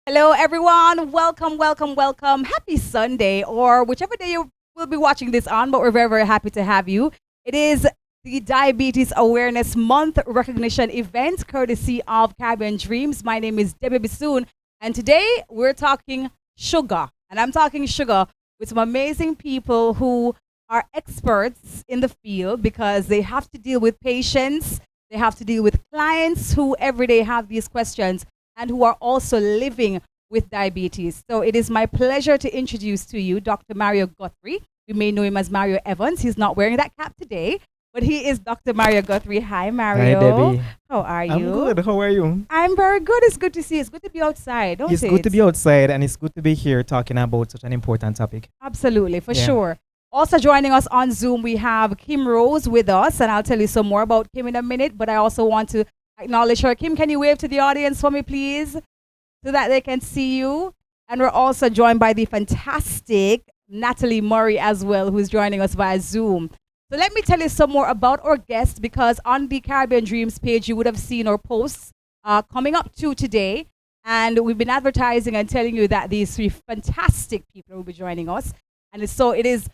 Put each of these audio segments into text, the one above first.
Hello, everyone. Welcome, welcome, welcome. Happy Sunday, or whichever day you will be watching this on, but we're very, very happy to have you. It is the Diabetes Awareness Month recognition event courtesy of Caribbean Dreams. My name is Debbie Bissoon, and today we're talking sugar. And I'm talking sugar with some amazing people who are experts in the field because they have to deal with patients, they have to deal with clients who every day have these questions and who are also living with diabetes. So it is my pleasure to introduce to you Dr. Mario Guthrie. You may know him as Mario Evans. He's not wearing that cap today, but he is Dr. Mario Guthrie. Hi, Mario. Hi, Debbie. How are you? I'm good. How are you? I'm very good. It's good to see you. It's good to be outside, don't It's it? good to be outside, and it's good to be here talking about such an important topic. Absolutely, for sure. Also joining us on Zoom, we have Kim Rose with us, and I'll tell you some more about Kim in a minute, but I also want to acknowledge her. Kim, can you wave to the audience for me, please, so that they can see you? And we're also joined by the fantastic Natalie Murray as well, who's joining us via Zoom. So let me tell you some more about our guest, because on the Caribbean Dreams page, you would have seen our posts coming up to today. And we've been advertising and telling you that these three fantastic people will be joining us. And so it is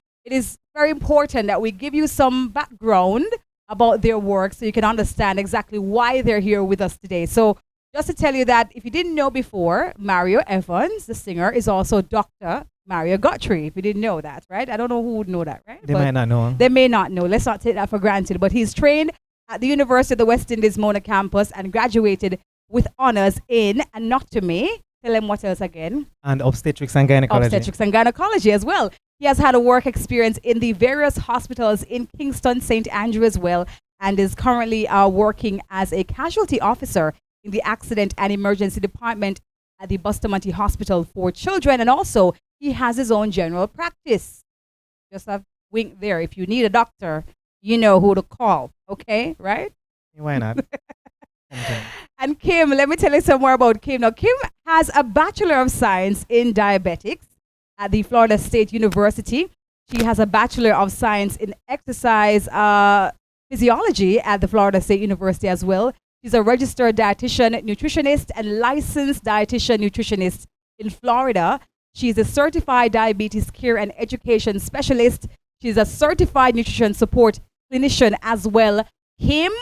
very important that we give you some background about their work so you can understand exactly why they're here with us today. So just to tell you that if you didn't know before, Mario Evans, the singer, is also Dr. Mario Guthrie, if you didn't know that, right? I don't know who would know that, right? They might not know. They may not know. Let's not take that for granted. But he's trained at the University of the West Indies Mona campus and graduated with honors in anatomy. Tell them what else again? And obstetrics and gynecology. Obstetrics and gynecology as well. He has had a work experience in the various hospitals in Kingston, St. Andrew as well, and is currently working as a casualty officer in the accident and emergency department at the Bustamante Hospital for Children. And also, he has his own general practice. Just a wink there. If you need a doctor, you know who to call. Okay, right? Why not? And Kim, let me tell you some more about Kim. Now, Kim has a Bachelor of Science in Diabetics at the Florida State University. She has a Bachelor of Science in Exercise Physiology at the Florida State University as well. She's a registered dietitian, nutritionist, and licensed dietitian nutritionist in Florida. She's a certified diabetes care and education specialist. She's a certified nutrition support clinician as well. Kim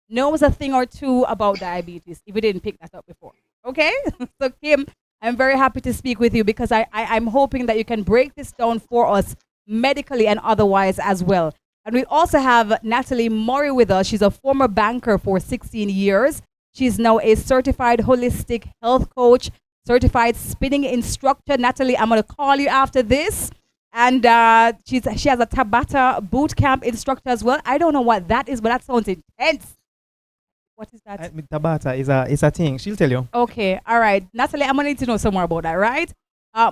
knows a thing or two about diabetes, if you didn't pick that up before. Okay? So, Kim, I'm very happy to speak with you because I'm hoping that you can break this down for us medically and otherwise as well. And we also have Natalie Murray with us. She's a former banker for 16 years. She's now a certified holistic health coach, certified spinning instructor. Natalie, I'm going to call you after this. And she has a Tabata boot camp instructor as well. I don't know what that is, but that sounds intense. What is that? Tabata is a thing. She'll tell you. Okay, all right. Natalie, I'm going to need to know some more about that, right?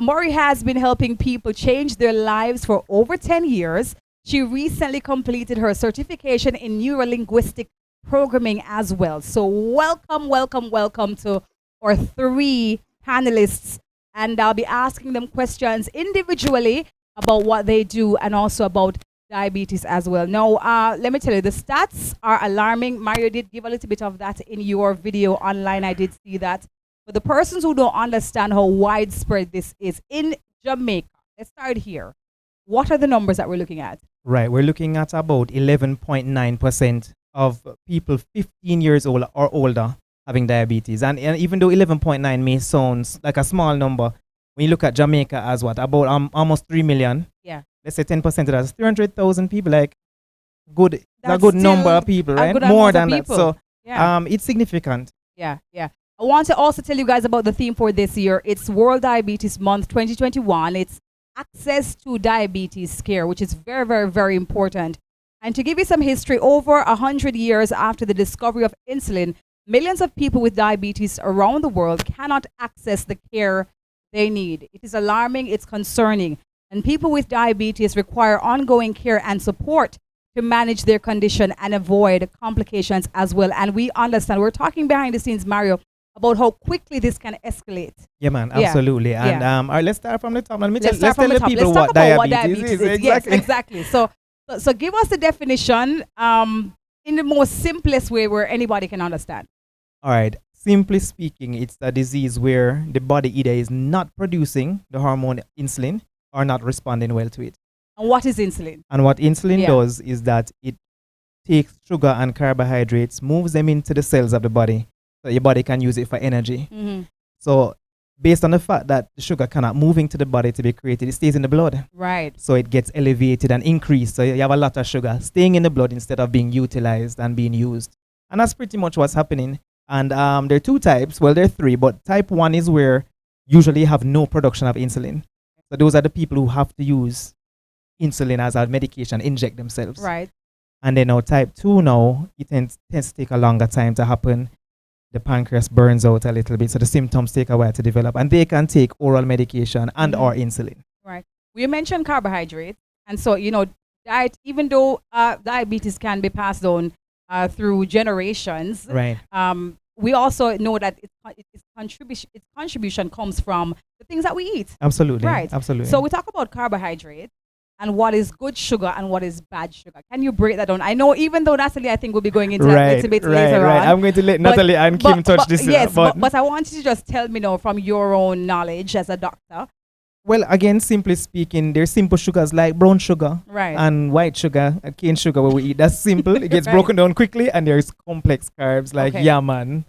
Murray has been helping people change their lives for over 10 years. She recently completed her certification in neurolinguistic programming as well. So welcome, welcome, welcome to our three panelists. And I'll be asking them questions individually about what they do and also about diabetes as well. Now, let me tell you, the stats are alarming. Mario did give a little bit of that in your video online. I did see that. For the persons who don't understand how widespread this is in Jamaica, let's start here. What are the numbers that we're looking at? Right, we're looking at about 11.9% of people 15 years old or older having diabetes. And even though 11.9 may sound like a small number, when you look at Jamaica as what, about almost 3 million. Yeah. Let's say 10% of that is 300,000 people, like a good number of people, right? More than that. So it's significant. Yeah, yeah. I want to also tell you guys about the theme for this year. It's World Diabetes Month 2021. It's access to diabetes care, which is very, very, very important. And to give you some history, over 100 years after the discovery of insulin, millions of people with diabetes around the world cannot access the care they need. It is alarming, it's concerning. And people with diabetes require ongoing care and support to manage their condition and avoid complications as well. And we understand, we're talking behind the scenes, Mario, about how quickly this can escalate. Yeah, man, absolutely. And all right, let's start from the top. Let's tell the people what diabetes is. Exactly. Yes, exactly. So give us the definition in the most simplest way where anybody can understand. All right. Simply speaking, it's a disease where the body either is not producing the hormone insulin or not responding well to it. And what is insulin? And what insulin Yeah. does is that it takes sugar and carbohydrates, moves them into the cells of the body, so your body can use it for energy. Mm-hmm. So based on the fact that the sugar cannot move into the body to be created, it stays in the blood. Right. So it gets elevated and increased. So you have a lot of sugar staying in the blood instead of being utilized and being used. And that's pretty much what's happening. And there are two types. Well, there are three, but type 1 is where usually you have no production of insulin. So those are the people who have to use insulin as a medication, inject themselves. Right. And then now type 2 now, it tends to take a longer time to happen. The pancreas burns out a little bit, so the symptoms take a while to develop. And they can take oral medication and or insulin. Right. We mentioned carbohydrates. And so, diet, even though diabetes can be passed on through generations, Right. We also know that its contribution comes from the things that we eat. Absolutely. Right. Absolutely. So we talk about carbohydrates and what is good sugar and what is bad sugar. Can you break that down? I know even though Natalie, I think we'll be going into that a little bit later on. I'm going to let Natalie and Kim touch this. Yes, but I want you to just tell me now from your own knowledge as a doctor. Well, again, simply speaking, there's simple sugars like brown sugar Right. and white sugar, cane sugar where we eat. That's simple. It gets Right. broken down quickly, and there's complex carbs like Okay. yam and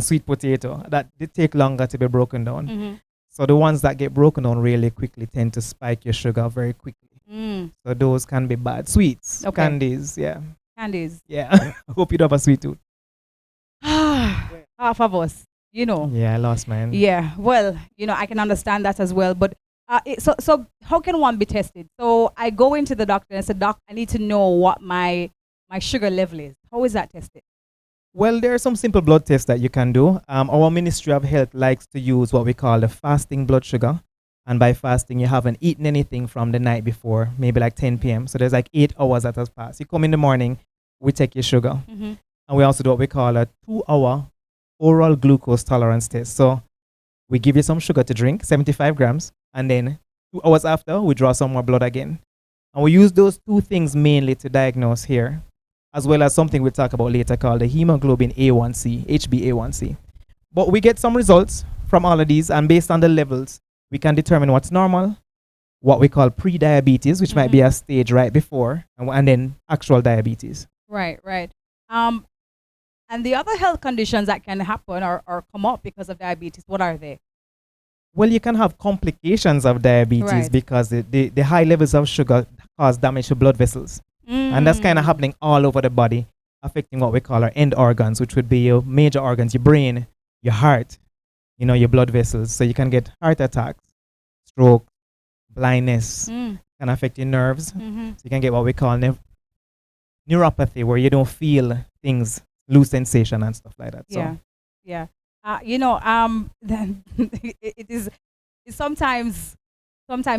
sweet potato that they take longer to be broken down. Mm-hmm. So the ones that get broken down really quickly tend to spike your sugar very quickly. Mm. So those can be bad. Sweets, Okay. candies, yeah. Candies. Yeah. I hope you don't have a sweet tooth. Half of us, Yeah, I lost mine. Yeah, well, I can understand that as well. But so how can one be tested? So I go into the doctor and I say, Doc, I need to know what my sugar level is. How is that tested? Well, there are some simple blood tests that you can do. Our Ministry of Health likes to use what we call the fasting blood sugar. And by fasting, you haven't eaten anything from the night before, maybe like 10 p.m. So there's like 8 hours that has passed. You come in the morning, we take your sugar. Mm-hmm. And we also do what we call a 2-hour oral glucose tolerance test. So we give you some sugar to drink, 75 grams. And then 2 hours after, we draw some more blood again. And we use those two things mainly to diagnose here, as well as something we'll talk about later called the hemoglobin A1C, HbA1c. But we get some results from all of these, and based on the levels, we can determine what's normal, what we call pre-diabetes, which might be a stage right before, and then actual diabetes. Right. And the other health conditions that can happen or come up because of diabetes, what are they? Well, you can have complications of diabetes Right. because the high levels of sugar cause damage to blood vessels. And that's kind of happening all over the body, affecting what we call our end organs, which would be your major organs, your brain, your heart, your blood vessels. So you can get heart attacks, stroke, blindness, can affect your nerves. Mm-hmm. So you can get what we call neuropathy, where you don't feel things, lose sensation and stuff like that. Yeah. So Yeah. It's sometimes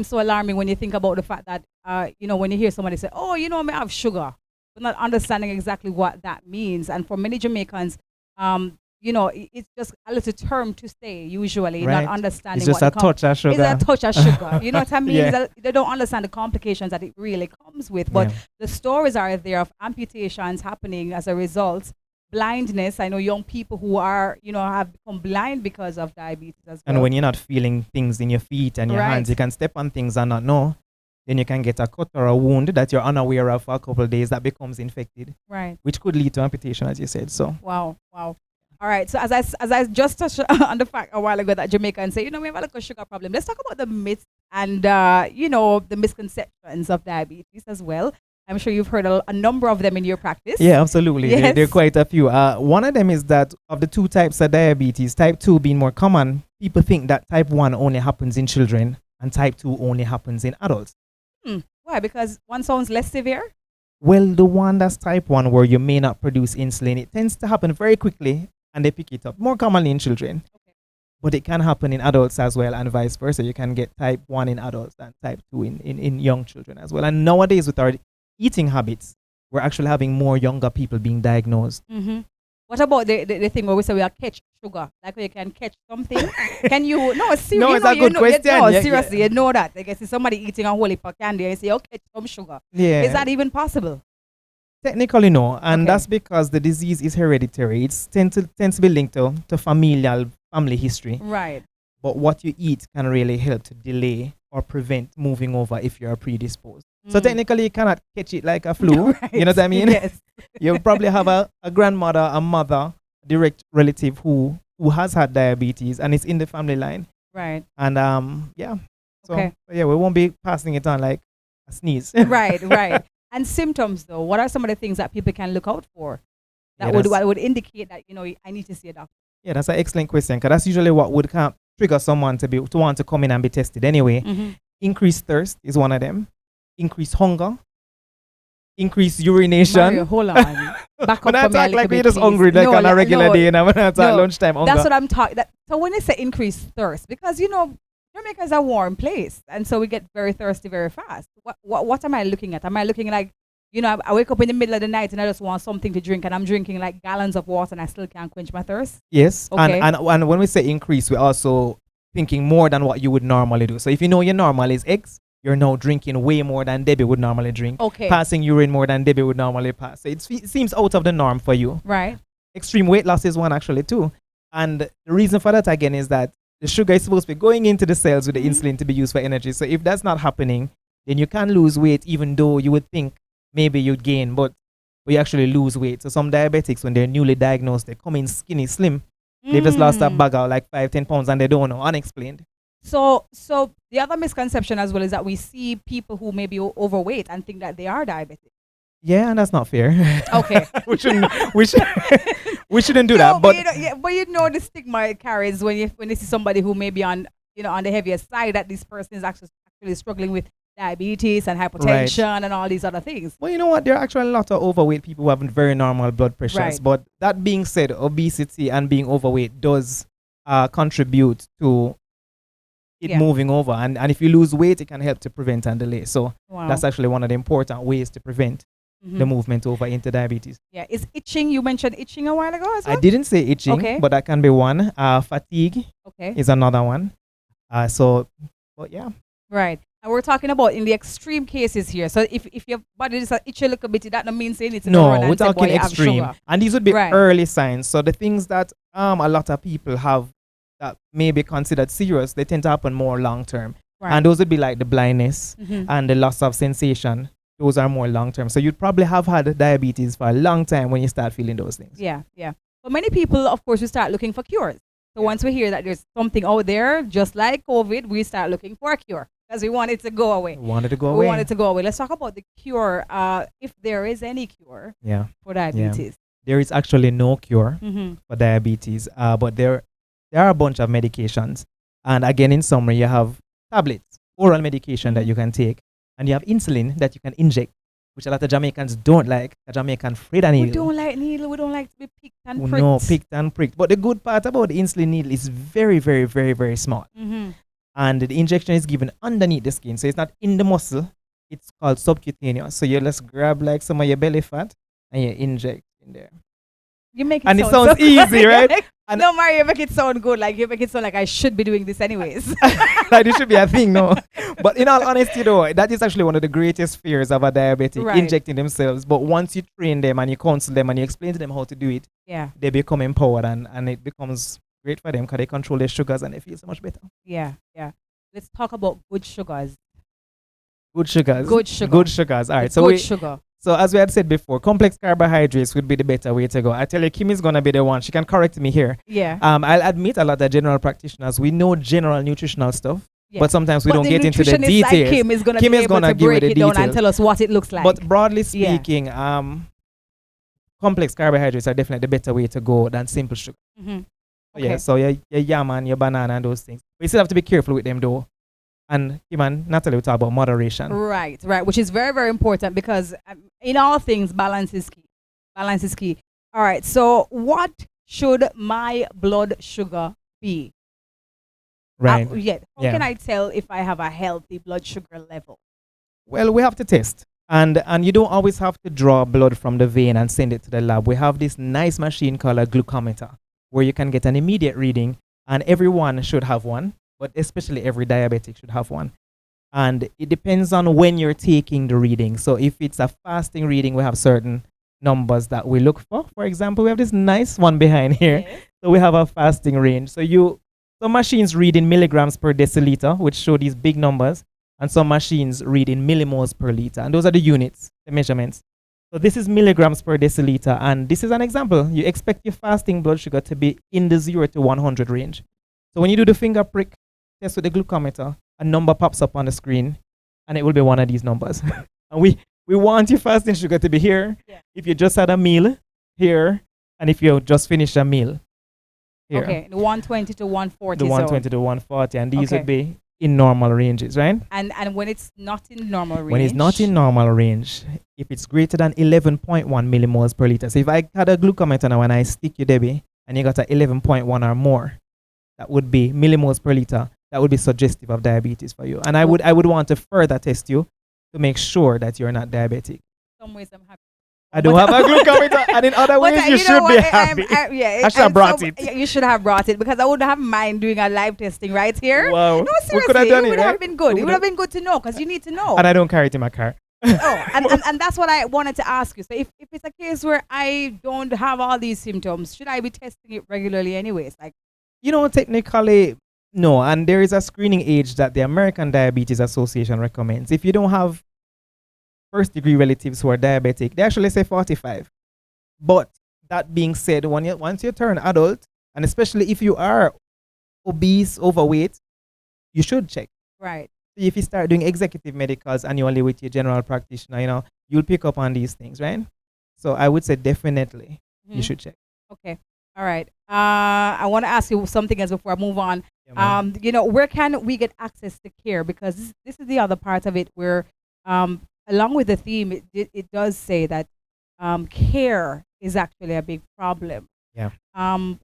so alarming when you think about the fact that, when you hear somebody say, oh, I may have sugar, but not understanding exactly what that means. And for many Jamaicans, it's just a little term to say, usually, Right. not understanding it's just what a touch of sugar. It's a touch of sugar. You know what I mean? Yeah. That they don't understand the complications that it really comes with. But Yeah. the stories are there of amputations happening as a result. Blindness. I know young people who are, have become blind because of diabetes as well. And when you're not feeling things in your feet and your Right. hands, you can step on things and not know. Then you can get a cut or a wound that you're unaware of for a couple of days that becomes infected, Right. which could lead to amputation, as you said. So Wow. All right. So as I just touched on the fact a while ago that Jamaicans say, we have a little sugar problem. Let's talk about the myths and, the misconceptions of diabetes as well. I'm sure you've heard a number of them in your practice. yeah, absolutely. Yes. There are quite a few. One of them is that of the two types of diabetes, type 2 being more common, people think that type 1 only happens in children and type 2 only happens in adults. Why? Because one sounds less severe? Well, the one that's type 1 where you may not produce insulin, it tends to happen very quickly and they pick it up, more commonly in children. Okay. But it can happen in adults as well and vice versa. You can get type 1 in adults and type 2 in young children as well. And nowadays with our eating habits, we're actually having more younger people being diagnosed. Mm-hmm. What about the thing where we say we are catch sugar? Like where you can catch something? Can you? No, seriously. No, it's a good question. No, Yeah, seriously, yeah. you know that. Like I see somebody eating a whole heap of candy and you say, oh, catch some sugar. Yeah. Is that even possible? Technically, no, and Okay. that's because the disease is hereditary. It tends to be linked to family history. Right. But what you eat can really help to delay or prevent moving over if you're predisposed. So technically, you cannot catch it like a flu. Right. You know what I mean? Yes. You probably have a grandmother, a mother, direct relative who has had diabetes, and it's in the family line. Right. And yeah. So Okay. yeah, we won't be passing it on like a sneeze. Right. Right. And symptoms, though, what are some of the things that people can look out for that Yeah, would that's- what would indicate that I need to see a doctor? Yeah, that's an excellent question, because that's usually what would trigger someone to want to come in and be tested anyway. Increased thirst is one of them. Increased hunger. Increased urination. Mario, hold on. Back When up I for me a talk like little we're bit, just please. hungry like No, on a regular no, day, and when I talk no. lunchtime hunger. That's what I'm talking. So when they say increased thirst, because Jamaica is a warm place, and so we get very thirsty very fast. What am I looking at? Am I looking like, I wake up in the middle of the night and I just want something to drink, and I'm drinking like gallons of water and I still can't quench my thirst? Yes, Okay. and when we say increase, we're also thinking more than what you would normally do. So if you know your normal is X, you're now drinking way more than Debbie would normally drink. Okay. Passing urine more than Debbie would normally pass. So it seems out of the norm for you. Right. Extreme weight loss is one actually too. And the reason for that again is that the sugar is supposed to be going into the cells with the insulin to be used for energy. So if that's not happening, then you can lose weight, even though you would think maybe you'd gain, but you actually lose weight. So some diabetics, when they're newly diagnosed, they come in skinny, slim. They've just lost a bag out like 5-10 pounds and they don't know, unexplained. So the other misconception as well is that we see people who may be overweight and think that they are diabetic. Yeah, and that's not fair. Okay. we shouldn't do No, that. But the stigma it carries when you see somebody who may be on on the heavier side, that this person is actually struggling with diabetes and hypertension and all these other things. well, you know what? There are actually a lot of overweight people who have very normal blood pressures. Right. But that being said, obesity and being overweight does contribute to it moving over. And if you lose weight, it can help to prevent and delay. So Wow. that's actually one of the important ways to prevent the movement over into diabetes. Yeah. Is itching? You mentioned itching a while ago as well. I didn't say itching, Okay. but that can be one. Fatigue Okay. is another one. But yeah. Right. And we're talking about in the extreme cases here. So if your body is itchy a little bit, that don't mean saying it's No, run we're and say, talking "Boy, you have extreme. sugar." And these would be Right. early signs. So the things that a lot of people have that may be considered serious, they tend to happen more long term. Right. And those would be like the blindness Mhm. and the loss of sensation. Those are more long term. So you'd probably have had diabetes for a long time when you start feeling those things. Yeah, yeah. But many people, of course, we start looking for cures. So once we hear that there's something out there, just like COVID, we start looking for a cure because we want it to go away. We wanted to go We away. want it to go away. Let's talk about the cure, if there is any cure Yeah. for diabetes. There is actually no cure Mm-hmm. for diabetes, but there are a bunch of medications. And again, in summary, you have tablets, oral medication that you can take, and you have insulin that you can inject, which a lot of Jamaicans don't like. A Jamaican afraid of We needle. don't like needle. We don't like to be picked and Oh, pricked. no, picked and pricked. But the good part about the insulin needle is very, very, very, very small. Mm-hmm. And the injection is given underneath the skin. So it's not in the muscle. It's called subcutaneous. So you just grab like some of your belly fat and you inject in there. You make it And it sound sounds so easy, good. right? And- no, Mario, you make it sound good. Like you make it sound like I should be doing this anyways. Like this should be a thing, no? But in all honesty, though, that is actually one of the greatest fears of a diabetic, Right. injecting themselves. But once you train them and you counsel them and you explain to them how to do it, Yeah, they become empowered and it becomes great for them because they control their sugars and they feel so much better. yeah, yeah. Let's talk about good sugars. Good sugars. Good sugar. Good sugars. All right. Good So sugar. So as we had said before, complex carbohydrates would be the better way to go. I tell you, Kim is going to be the one. She can correct me here. Yeah. I'll admit a lot of general practitioners, we know general nutritional stuff, Yeah. but sometimes we But don't the get into the nutritionist details. Like Kim is going to Kim be is able gonna to give you break the it down and details. tell us what it looks like. But broadly Yeah. speaking, complex carbohydrates are definitely the better way to go than simple sugar. Mhm. Yeah, Okay. so your yam and your banana and those things. But you still have to be careful with them though. And Kim and Natalie will talk about moderation. Right, right, which is very, very important because in all things, balance is key. Balance is key. All right, so what should my blood sugar be? Right. How Yeah. can I tell if I have a healthy blood sugar level? Well, we have to test. And you don't always have to draw blood from the vein and send it to the lab. We have this nice machine called a glucometer where you can get an immediate reading, and everyone should have one, but especially every diabetic should have one. And it depends on when you're taking the reading. So if it's a fasting reading, we have certain numbers that we look for. For example, we have this nice one behind here. Yes. So we have a fasting range. So some machines read in milligrams per deciliter, which show these big numbers, and some machines read in millimoles per liter. And those are the units, the measurements. So this is milligrams per deciliter, and this is an example. You expect your fasting blood sugar to be in the 0 to 100 range. So when you do the finger prick test with the glucometer, a number pops up on the screen, and it will be one of these numbers. And we want your fasting sugar to be here. Yeah. If you just had a meal, here, and if you just finished a meal, here. Okay, the 120 to 140 The zone. 120 to 140, and these Okay. would be in normal ranges, right? And when it's not in normal range. When it's not in normal range, if it's greater than 11.1 millimoles per liter. So if I had a glucometer now and I stick you, Debbie, and you got a 11.1 or more, that would be millimoles per liter. That would be suggestive of diabetes for you. And I would want to further test you to make sure that you're not diabetic. Some ways I'm happy. I don't have a glucometer, and in other ways you should be happy. Yeah, I should have brought it. You should have brought it, because I wouldn't have mind doing a live testing right here. Wow. No, We seriously, could have done it would right? have been good. We It would have been good to know, because you need to know. And I don't carry it in my car. Oh, and that's what I wanted to ask you. So if it's a case where I don't have all these symptoms, should I be testing it regularly anyways? Like, Technically, no. And there is a screening age that the American Diabetes Association recommends. If you don't have first degree relatives who are diabetic, they actually say 45. But that being said, once you turn adult, and especially if you are obese, overweight, you should check. right. If you start doing executive medicals annually with your general practitioner, you'll pick up on these things, right? So I would say definitely you Mhm. should check. Okay. All right. I want to ask you something else before I move on. Yeah, man. Where can we get access to care? Because this is the other part of it where, along with the theme, it does say that care is actually a big problem. Yeah.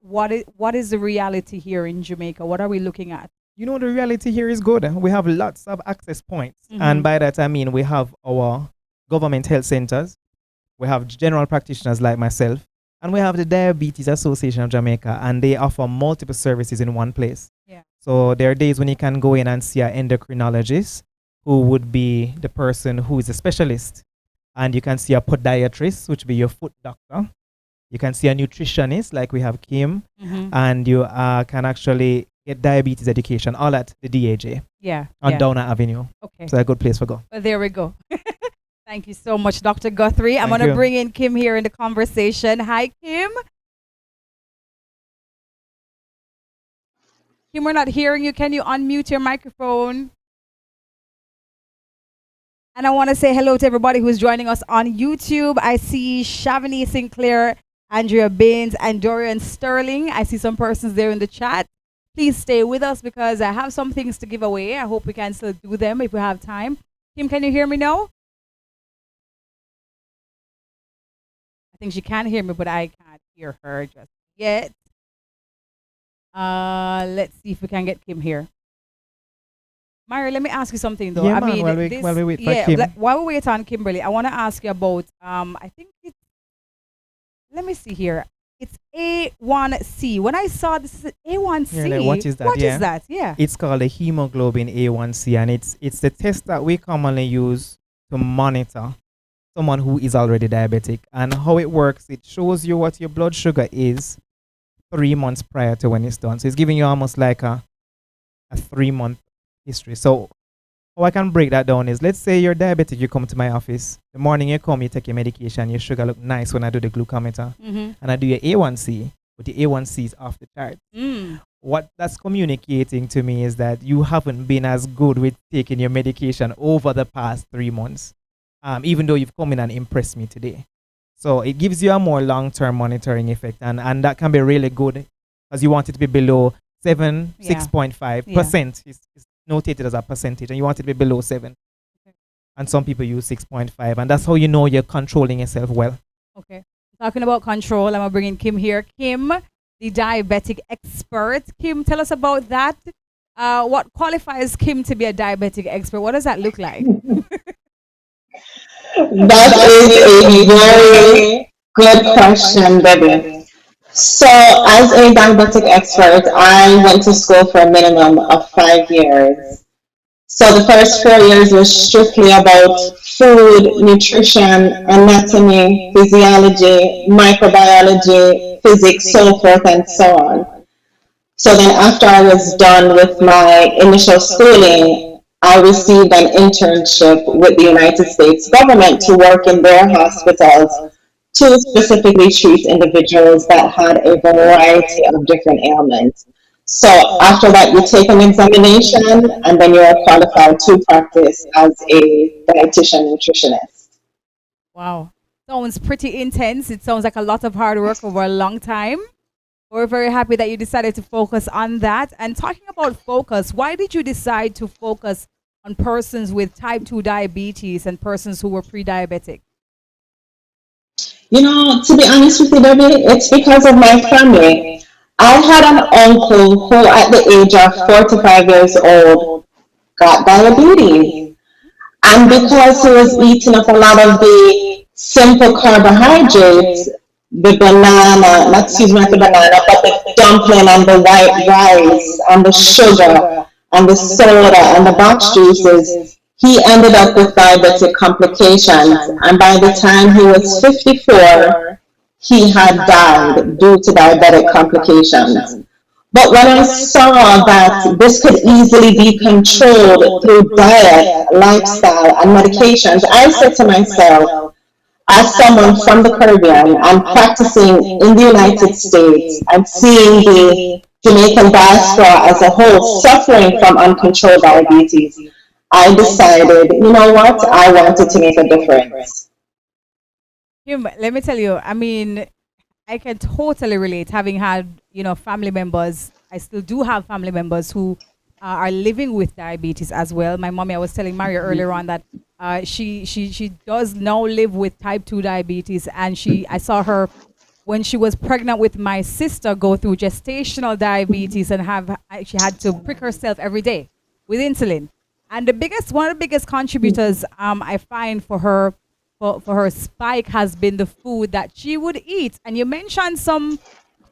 What is the reality here in Jamaica? What are we looking at? The reality here is good. We have lots of access points. Mhm. And by that, I mean we have our government health centers. We have general practitioners like myself. And we have the Diabetes Association of Jamaica. And they offer multiple services in one place. Yeah. So there are days when you can go in and see an endocrinologist, who would be the person who is a specialist. And you can see a podiatrist, which would be your foot doctor. You can see a nutritionist, like we have Kim. Mhm. And you can actually get diabetes education, all at the DAJ Yeah. on yeah. Downer Avenue. Okay. So a good place for go. Well, there we go. Thank you so much, Dr. Guthrie. I'm Thank going to you. bring in Kim here in the conversation. Hi, Kim. Kim, we're not hearing you. Can you unmute your microphone? And I want to say hello to everybody who's joining us on YouTube. I see Shavani Sinclair, Andrea Baines, and Dorian Sterling. I see some persons there in the chat. Please stay with us because I have some things to give away. I hope we can still do them if we have time. Kim, can you hear me now? I think she can hear me, but I can't hear her just yet. Let's see if we can get Kim here. Mary, let me ask you something though. Yeah, I man, mean, while we wait for Kim. while we wait on Kimberly, I want to ask you about. I think it's. Let me see here. It's A1C. When I saw this is A1C. Yeah, like, what is that? What Yeah. is that? Yeah. It's called a hemoglobin A1C, and it's the test that we commonly use to monitor someone who is already diabetic. And how it works, it shows you what your blood sugar is 3 months prior to when it's done. So it's giving you almost like a 3-month history. So how I can break that down is, let's say you're diabetic, you come to my office. The morning you come, you take your medication, your sugar look nice when I do the glucometer. Mm-hmm. And I do your A1C, but the A1C is off the chart. What that's communicating to me is that you haven't been as good with taking your medication over the past 3 months, even though you've come in and impressed me today. So it gives you a more long-term monitoring effect, and that can be really good because you want it to be below 7, Yeah. 6.5%. It's notated as a percentage, and you want it to be below 7. Okay. And some people use 6.5, and that's how you know you're controlling yourself well. Okay. Talking about control, I'm going to bring in Kim here. Kim, the diabetic expert. Kim, tell us about that. What qualifies Kim to be a diabetic expert? What does that look like? That is a very good question, Debbie. So, as a diabetic expert, I went to school for a minimum of 5 years. So, the first 4 years was strictly about food, nutrition, anatomy, physiology, microbiology, physics, so forth and so on. So then after I was done with my initial schooling, I received an internship with the United States government to work in their hospitals to specifically treat individuals that had a variety of different ailments. So after that, you take an examination and then you are qualified to practice as a dietitian nutritionist. Wow. Sounds pretty intense. It sounds like a lot of hard work over a long time. We're very happy that you decided to focus on that. And talking about focus, why did you decide to focus on persons with type 2 diabetes and persons who were pre-diabetic? You know, to be honest with you, Debbie, it's because of my family. I had an uncle who, at the age of 4 to 5 years old, got diabetes. And because he was eating up a lot of the simple carbohydrates, the banana, not excuse me, not the banana, but the dumpling and the white rice and the sugar and the soda and the box juices, he ended up with diabetic complications. And by the time he was 54, he had died due to diabetic complications. But when I saw that this could easily be controlled through diet, lifestyle, and medications, I said to myself, as someone from the Caribbean and practicing in the United States and seeing the Jamaican diaspora as a whole suffering from uncontrolled diabetes, I decided, you know what, I wanted to make a difference. Kim, let me tell you, I mean, I can totally relate, having had, family members. I still do have family members who are living with diabetes as well. My mommy, I was telling Maria earlier on that she does now live with type 2 diabetes, and I saw her when she was pregnant with my sister go through gestational diabetes and she had to prick herself every day with insulin. And one of the biggest contributors I find for her spike has been the food that she would eat. And you mentioned some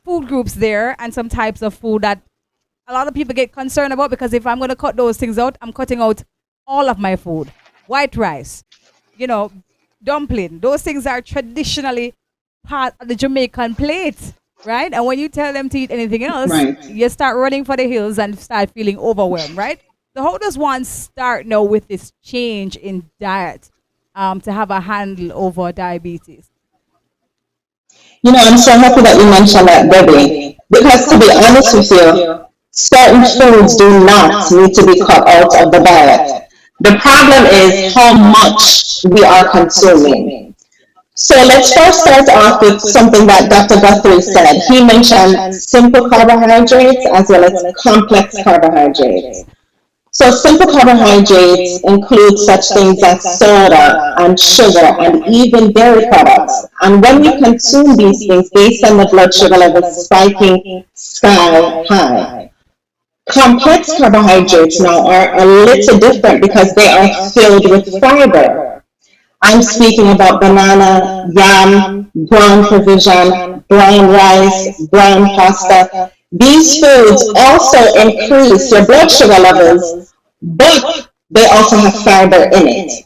food groups there and some types of food that a lot of people get concerned about, because if I'm going to cut those things out, I'm cutting out all of my food. White rice, dumpling. Those things are traditionally part of the Jamaican plate, right? And when you tell them to eat anything else, Right. you start running for the hills and start feeling overwhelmed, right? So how does one start now with this change in diet to have a handle over diabetes? You know, I'm so happy that you mentioned that, Debbie, because to be honest with you, certain foods do not need to be cut out of the diet. The problem is how much we are consuming. So let's first start off with something that Dr. Guthrie said. He mentioned simple carbohydrates as well as complex carbohydrates. So simple carbohydrates include such things as soda and sugar and even dairy products. And when we consume these things, they send the blood sugar levels spiking sky high. Complex carbohydrates now are a little different because they are filled with fiber. I'm speaking about banana, yam, brown provision, brown rice, brown pasta. These foods also increase your blood sugar levels, but they also have fiber in it.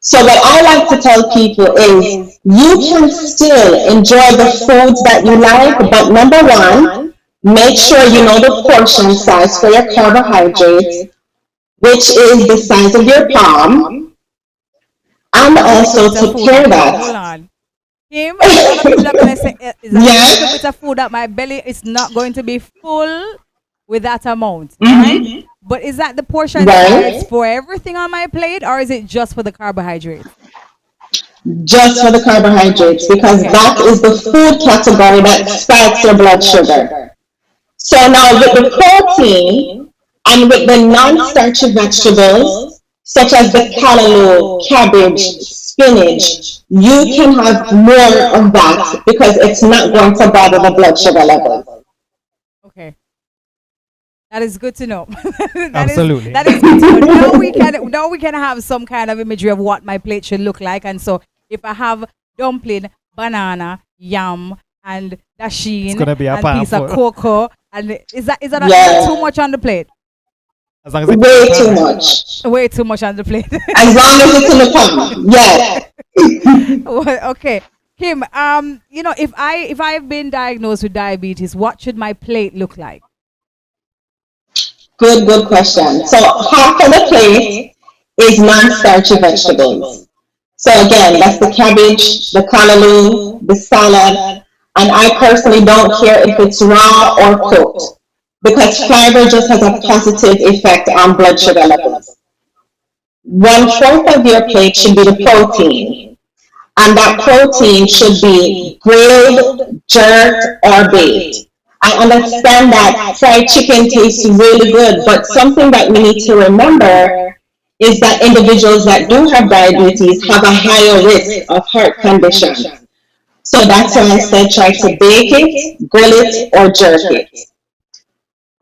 So what I like to tell people is you can still enjoy the foods that you like, but number one, make sure you know the portion size for your carbohydrates, which is the size of your palm, and also to pair Hold that. on. Kim, a lot of people are going to say, is that a little Yeah. bit of food that my belly is not going to be full with that amount, right? Mm-hmm. But is that the portion size Right? for everything on my plate, or is it just for the carbohydrates? Just for the carbohydrates, because Okay. that is the food category that spikes your blood sugar. So now with the protein and with the non-starchy vegetables, such as the callaloo, cabbage, spinach, you can have more of that because it's not going to bother the blood sugar levels. Okay. That is good to know. Absolutely. That is good to know. Now we can have some kind of imagery of what my plate should look like. And so if I have dumpling, banana, yam, and It's gonna dasheen be a and piece of powerful. cocoa, and is that Yeah. too much on the plate? As long as it's Way too much. Way too much on the plate. As long as it's in the palm. Yes. Well, okay. Kim, if I've been diagnosed with diabetes, what should my plate look like? Good question. So half of the plate is non-starchy vegetables. So again, that's the cabbage, the callaloo, the salad, and I personally don't care if it's raw or cooked because fiber just has a positive effect on blood sugar levels. One fourth of your plate should be the protein, and that protein should be grilled, jerked, or baked. I understand that fried chicken tastes really good, but something that we need to remember is that individuals that do have diabetes have a higher risk of heart condition. So that's why I said try to bake it, grill it, or jerk it.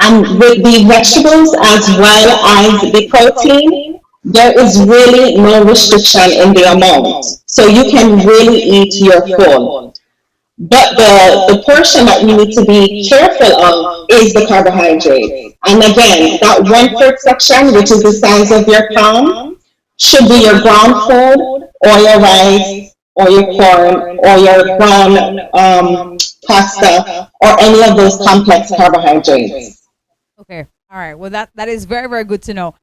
And with the vegetables as well as the protein, there is really no restriction in the amount. So you can really eat your full. But the portion that you need to be careful of is the carbohydrate. And again, that 1/3 section, which is the size of your palm, should be your ground food, or your rice, or your corn, or your brown pasta, or any of those complex carbohydrates. Okay. All right. Well, that is very, very good to know.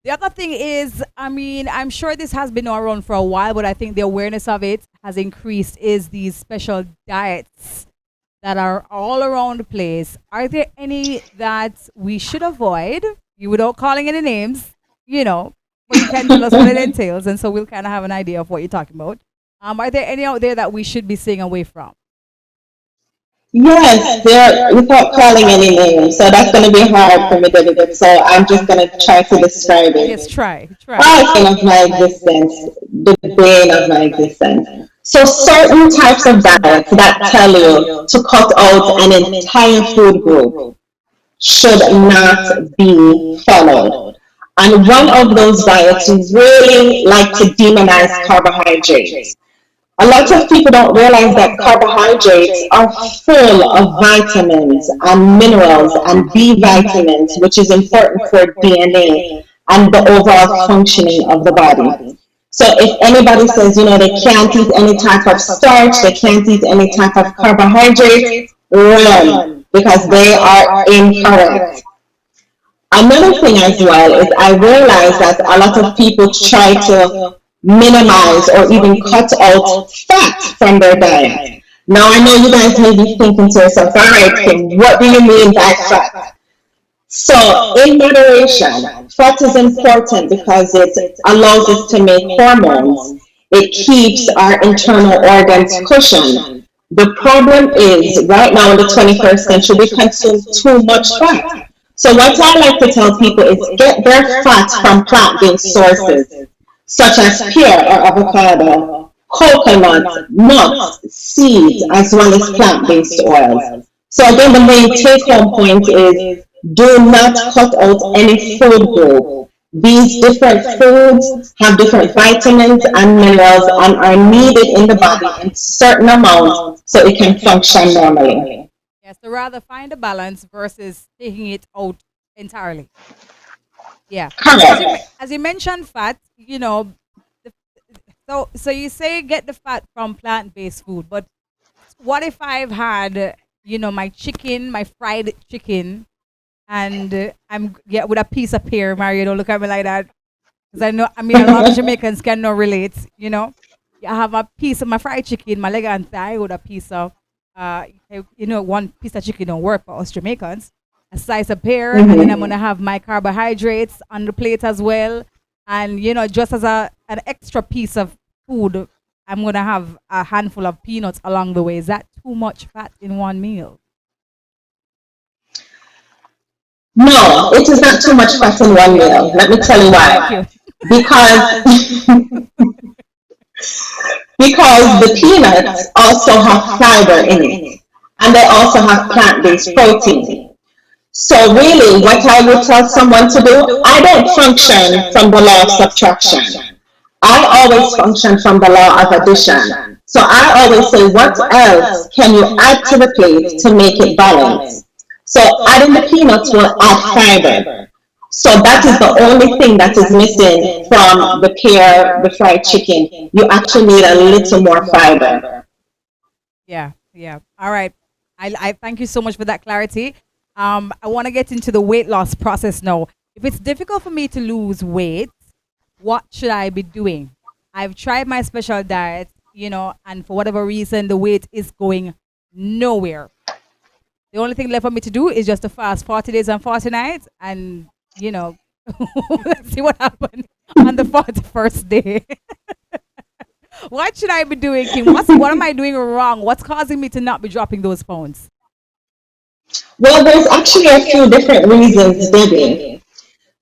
The other thing is, I mean, I'm sure this has been around for a while, but I think the awareness of it has increased is these special diets that are all around the place. Are there any that we should avoid? You without calling any names, but you can tell us what it entails, and so we'll kind of have an idea of what you're talking about. Are there any out there that we should be staying away from? Yes, there without calling any names. So that's going to be hard for me to do. So I'm just going to try to describe it. Yes, try. Origin of my existence, the bane of my existence. So certain types of diets that tell you to cut out an entire food group should not be followed. And one of those diets really like to demonize carbohydrates. A lot of people don't realize that carbohydrates are full of vitamins and minerals and B vitamins, which is important for DNA and the overall functioning of the body. So if anybody says, they can't eat any type of starch, they can't eat any type of carbohydrates, run, because they are incorrect. Another thing as well is I realize that a lot of people try to minimize or even cut out fat from their diet. Now I know you guys may be thinking to yourself, all right, Kim, what do you mean by fat? So in moderation, fat is important because it allows us to make hormones. It keeps our internal organs cushioned. The problem is right now in the 21st century, we consume too much fat. So what I like to tell people is get their fat from plant-based sources, such as pear or avocado, coconut, nuts, seeds, as well as plant-based oils. So again, the main take-home point is do not cut out any food group. These different foods have different vitamins and minerals and are needed in the body in certain amounts so it can function normally. Yes, so rather find a balance versus taking it out entirely. Yeah. Correct. As you mentioned fat, so you say get the fat from plant-based food, but what if I've had, my chicken, my fried chicken, and I'm with a piece of pear, Mario, don't look at me like that. Because a lot of Jamaicans cannot relate, I have a piece of my fried chicken, my leg and thigh with a piece of, one piece of chicken don't work for us Jamaicans. A slice of pear, and then I'm going to have my carbohydrates on the plate as well. And, just as an extra piece of food, I'm going to have a handful of peanuts along the way. Is that too much fat in one meal? No, it is not too much fat in one meal. Let me tell you why. Because the peanuts also have fiber in it, and they also have plant-based protein. So really, what I would tell someone to do, I don't function from the law of subtraction. I always function from the law of addition. So I always say, what else can you add to the plate to make it balanced? So adding the peanuts will add fiber. So that is the only thing that is missing from the pear, the fried chicken. You actually need a little more fiber. Yeah, yeah. All right. I thank you so much for that clarity. I want to get into the weight loss process now. If it's difficult for me to lose weight, what should I be doing? I've tried my special diet, and for whatever reason, the weight is going nowhere. The only thing left for me to do is just to fast 40 days and 40 nights and, let's see what happens on the 41st day. What should I be doing, Kim? What am I doing wrong? What's causing me to not be dropping those pounds? Well, there's actually a few different reasons, Debbie.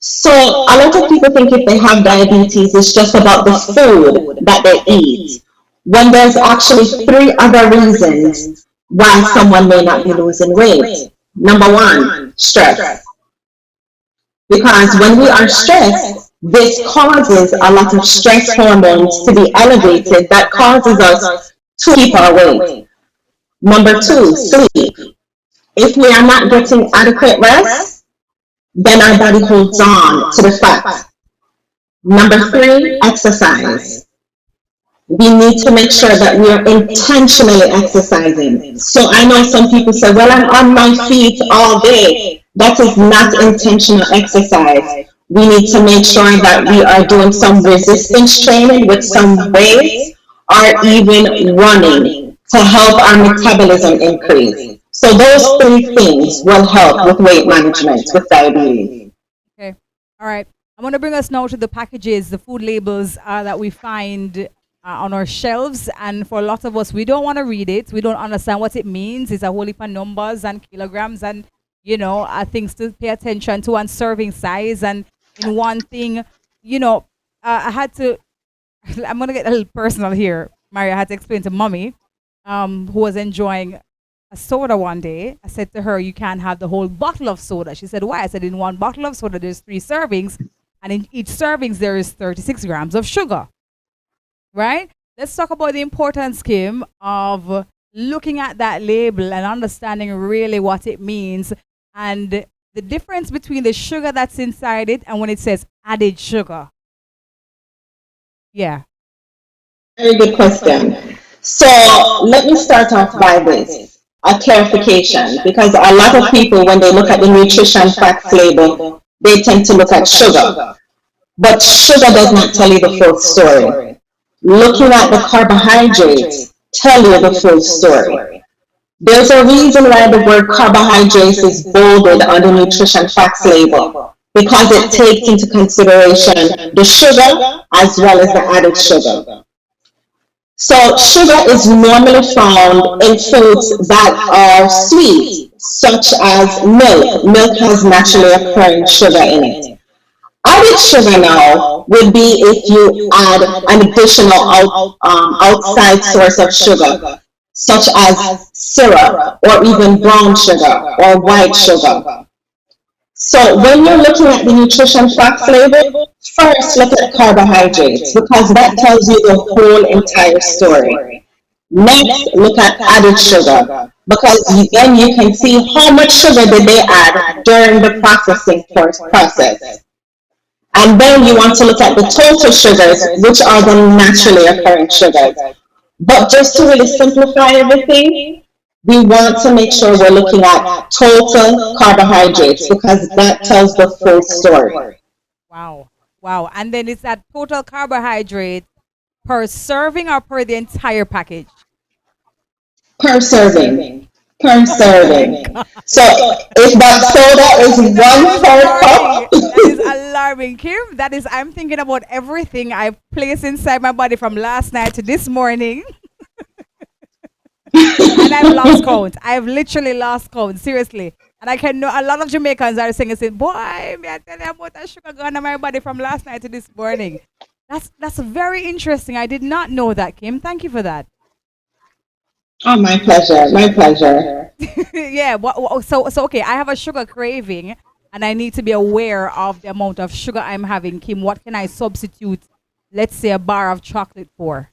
So a lot of people think if they have diabetes, it's just about the food that they eat. When there's actually three other reasons why someone may not be losing weight. Number one, stress. Because when we are stressed, this causes a lot of stress hormones to be elevated that causes us to keep our weight. Number two, sleep. If we are not getting adequate rest, then our body holds on to the fat. Number three, exercise. We need to make sure that we are intentionally exercising. So I know some people say, well, I'm on my feet all day. That is not intentional exercise. We need to make sure that we are doing some resistance training with some weights or even running to help our metabolism increase. So those three things will help with weight management with diabetes. Okay. All right. I want to bring us now to the packages, the food labels that we find on our shelves. And for a lot of us, we don't want to read it. We don't understand what it means. It's a whole heap of numbers and kilograms and, things to pay attention to and serving size. And in one thing, I had to, I'm going to get a little personal here. Maria had to explain to mommy, who was enjoying a soda one day. I said to her, you can't have the whole bottle of soda. She said, why? I said, in one bottle of soda, there's 3 servings. And in each servings, there is 36 grams of sugar. Right? Let's talk about the importance, Kim, of looking at that label and understanding really what it means and the difference between the sugar that's inside it and when it says added sugar. Yeah. Very good question. So let me start off by this, a clarification, because a lot of people, when they look at the nutrition facts label, they tend to look at sugar. But sugar does not tell you the full story. Looking at the carbohydrates tell you the full story. There's a reason why the word carbohydrates is bolded on the nutrition facts label, because it takes into consideration the sugar as well as the added sugar. So sugar is normally found in foods that are sweet, such as milk. Milk has naturally occurring sugar in it. Added sugar now would be if you add an additional outside source of sugar, such as syrup or even brown sugar or white sugar. So when you're looking at the nutrition facts label, first look at carbohydrates because that tells you the whole entire story. Next, look at added sugar because then you can see how much sugar did they add during the processing process. And then you want to look at the total sugars, which are the naturally occurring sugars. But just to really simplify everything, we want to make sure we're looking at total carbohydrates because that tells the full story. Wow. Wow. And then it's that total carbohydrate per serving or per the entire package? Per serving. Per serving. So if that soda is 1/3 cup. That is alarming, Kim. I'm thinking about everything I've placed inside my body from last night to this morning. And I've lost count. I've literally lost count, seriously. And I can know a lot of Jamaicans are saying, boy, me I tell you about that sugar gone in my body from last night to this morning. That's very interesting. I did not know that, Kim. Thank you for that. Oh, my pleasure. My pleasure. Yeah. So okay, I have a sugar craving and I need to be aware of the amount of sugar I'm having. Kim, what can I substitute, let's say, a bar of chocolate for?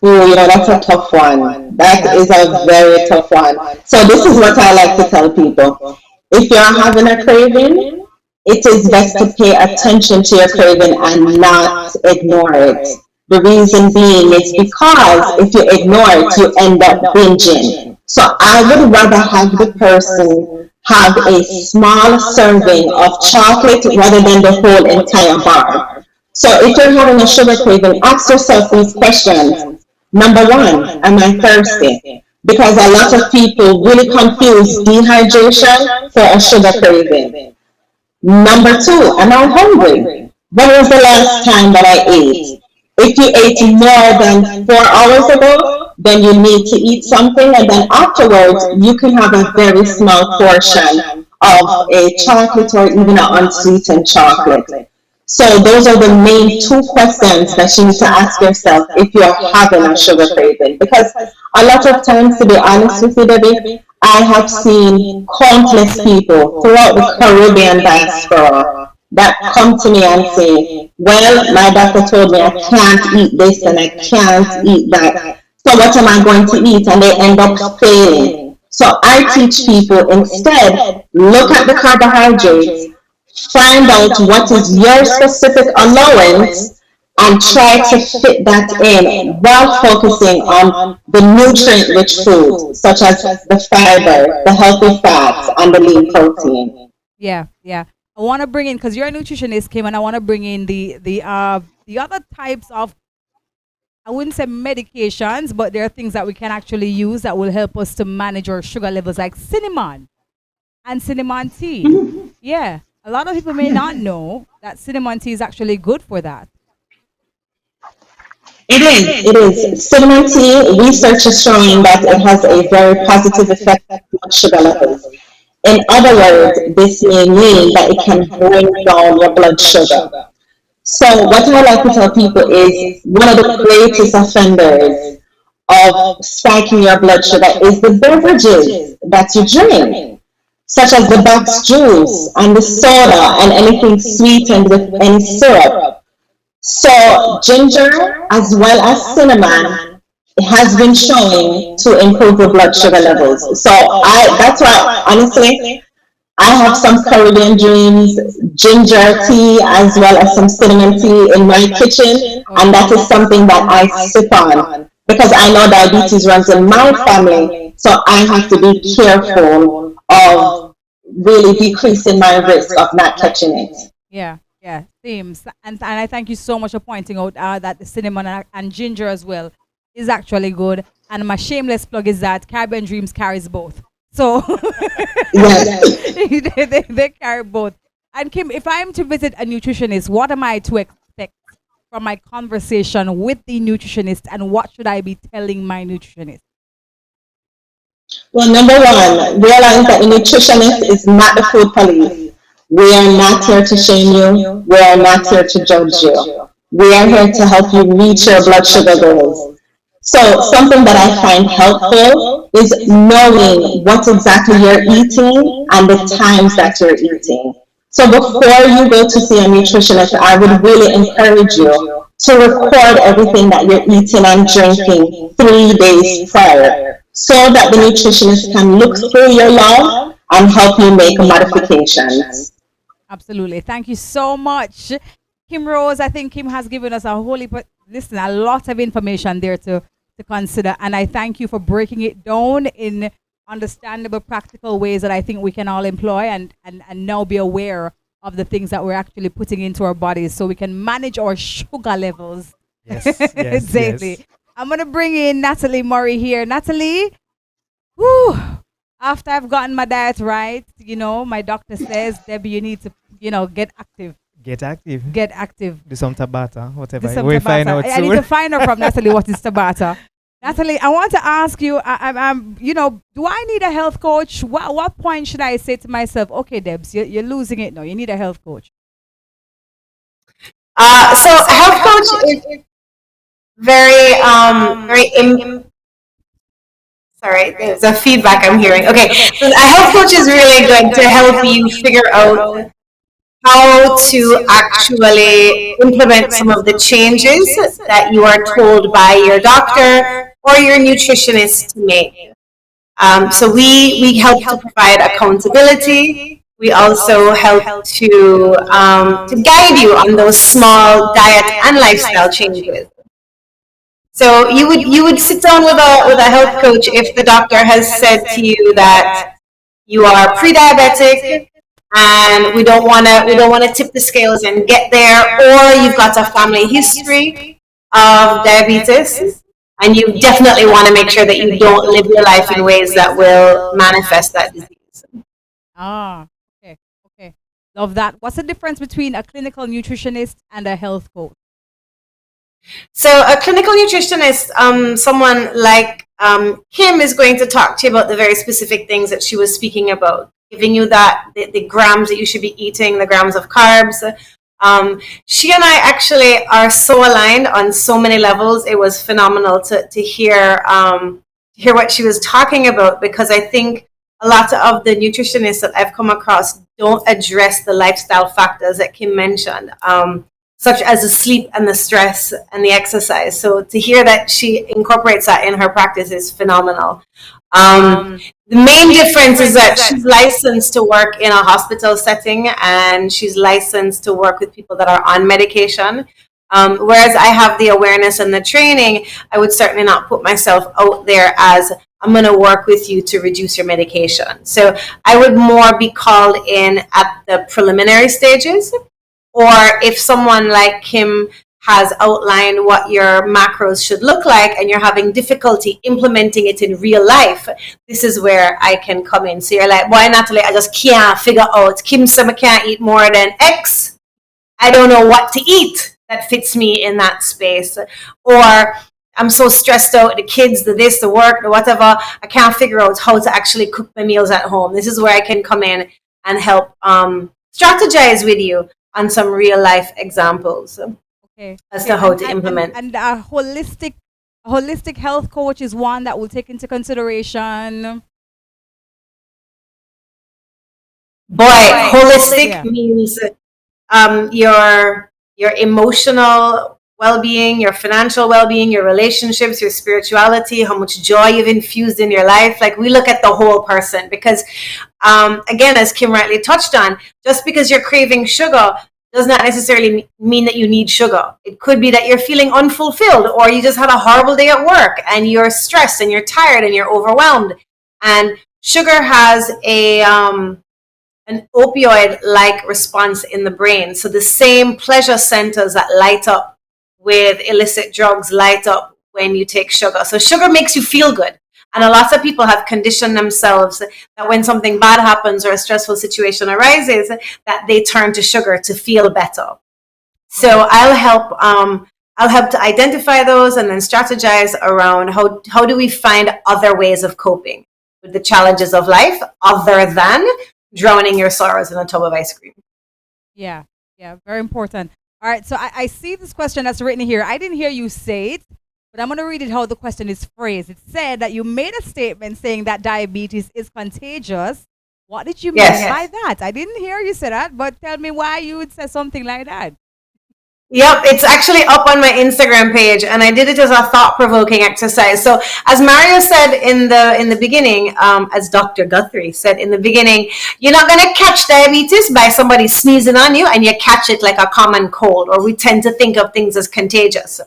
Oh, that's a tough one. That is a very tough one. So this is what I like to tell people. If you're having a craving, it is best to pay attention to your craving and not ignore it. The reason being is because if you ignore it, you end up binging. So I would rather have the person have a small serving of chocolate rather than the whole entire bar. So if you're having a sugar craving, ask yourself these questions. Number one, am I thirsty? Because a lot of people really confuse dehydration for a sugar craving. Number two, am I hungry? When was the last time that I ate? If you ate more than 4 hours ago, then you need to eat something, and then afterwards, you can have a very small portion of a chocolate or even an unsweetened chocolate. So those are the main two questions that you need to ask yourself if you're having a sugar craving. Because a lot of times, to be honest with you, Debbie, I have seen countless people throughout the Caribbean diaspora that come to me and say, well, my doctor told me I can't eat this and I can't eat that. So what am I going to eat? And they end up failing. So I teach people instead, look at the carbohydrates, find out what is your specific allowance and try to fit that in while focusing on the nutrient rich foods such as the fiber, the healthy fats, and the lean protein. Yeah, yeah. I want to bring in, because you're a nutritionist, Kim, and I want to bring in the other types of, I wouldn't say medications, but there are things that we can actually use that will help us to manage our sugar levels, like cinnamon and cinnamon tea. Yeah, a lot of people may not know that cinnamon tea is actually good for that. It is. Cinnamon tea, research is showing that it has a very positive effect on blood sugar levels. In other words, this may mean that it can bring down your blood sugar. So what I like to tell people is one of the greatest offenders of spiking your blood sugar is the beverages that you drink, such as the boxed juice and the soda and anything sweetened with any syrup. So ginger as well as cinnamon has been showing to improve the blood sugar levels. So that's why honestly I have some Caribbean dreams, ginger tea as well as some cinnamon tea in my kitchen, and that is something that I sip on because I know diabetes runs in my family, so I have to be careful of really decreasing my risk of not catching it. Yeah, yeah, seems. And I thank you so much for pointing out that the cinnamon and ginger as well is actually good. And my shameless plug is that Caribbean Dreams carries both. So Yes. they carry both. And Kim, if I am to visit a nutritionist, what am I to expect from my conversation with the nutritionist, and what should I be telling my nutritionist? Well, number one, realize that a nutritionist is not the food police. We are not here to shame you. We are not here to judge you. We are here to help you reach your blood sugar goals. So something that I find helpful is knowing what exactly you're eating and the times that you're eating. So before you go to see a nutritionist, I would really encourage you to record everything that you're eating and drinking 3 days prior so that the nutritionist can look through your log and help you make modifications. Absolutely. Thank you so much. Kim Rose, I think Kim has given us a whole heap, listen, a lot of information there to consider. And I thank you for breaking it down in understandable, practical ways that I think we can all employ and now be aware of the things that we're actually putting into our bodies so we can manage our sugar levels Yes, yes, daily. yes. I'm going to bring in Natalie Murray here. Natalie, whew, after I've gotten my diet right, my doctor says, Debbie, you need to, get active. Get active. Get active. Do some Tabata, whatever. Do some We'll find Tabata. out I need soon. to find out from Natalie what is Tabata. Natalie, I want to ask you, do I need a health coach? What point should I say to myself, okay, Debs, you're losing it now. You need a health coach. So a health coach is very, sorry, there's a feedback I'm hearing. Okay, so a health coach is really good to help you figure out how to actually implement some of the changes that you are told by your doctor or your nutritionist to make. So we help to provide accountability. We also help to guide you on those small diet and lifestyle changes. So you would sit down with a health coach if the doctor has said to you that you are pre-diabetic and we don't want to tip the scales and get there, or you've got a family history of diabetes, and you definitely want to make sure that you don't live your life in ways that will manifest that disease. Ah, okay, okay. Love that. What's the difference between a clinical nutritionist and a health coach? So a clinical nutritionist, someone like Kim, is going to talk to you about the very specific things that she was speaking about, giving you the grams that you should be eating, the grams of carbs. She and I actually are so aligned on so many levels. It was phenomenal to hear what she was talking about, because I think a lot of the nutritionists that I've come across don't address the lifestyle factors that Kim mentioned, such as the sleep and the stress and the exercise. So to hear that she incorporates that in her practice is phenomenal. The main difference is that she's licensed to work in a hospital setting, and she's licensed to work with people that are on medication. Whereas I have the awareness and the training, I would certainly not put myself out there as I'm going to work with you to reduce your medication. So I would more be called in at the preliminary stages, or if someone like Kim has outlined what your macros should look like and you're having difficulty implementing it in real life, this is where I can come in. So you're like, boy, Natalie, I just can't figure out. Kim said I can't eat more than X. I don't know what to eat that fits me in that space. Or I'm so stressed out, the kids, the this, the work, the whatever, I can't figure out how to actually cook my meals at home. This is where I can come in and help strategize with you on some real life examples. Okay. As to how to implement. And a holistic health coach is one that will take into consideration. Boy, holistic means your emotional well-being, your financial well-being, your relationships, your spirituality, how much joy you've infused in your life. Like, we look at the whole person, because again, as Kim rightly touched on, just because you're craving sugar does not necessarily mean that you need sugar. It could be that you're feeling unfulfilled, or you just had a horrible day at work and you're stressed and you're tired and you're overwhelmed. And sugar has an opioid-like response in the brain. So the same pleasure centers that light up with illicit drugs light up when you take sugar. So sugar makes you feel good. And a lot of people have conditioned themselves that when something bad happens or a stressful situation arises, that they turn to sugar to feel better. So I'll help to identify those and then strategize around how do we find other ways of coping with the challenges of life other than drowning your sorrows in a tub of ice cream. Yeah, very important. All right, so I see this question that's written here. I didn't hear you say it, but I'm going to read it how the question is phrased. It said that you made a statement saying that diabetes is contagious. What did you mean by that? I didn't hear you say that, but tell me why you would say something like that. Yep, it's actually up on my Instagram page, and I did it as a thought-provoking exercise. So, as Mario said in the beginning, as Dr. Guthrie said in the beginning, you're not going to catch diabetes by somebody sneezing on you, and you catch it like a common cold, or we tend to think of things as contagious.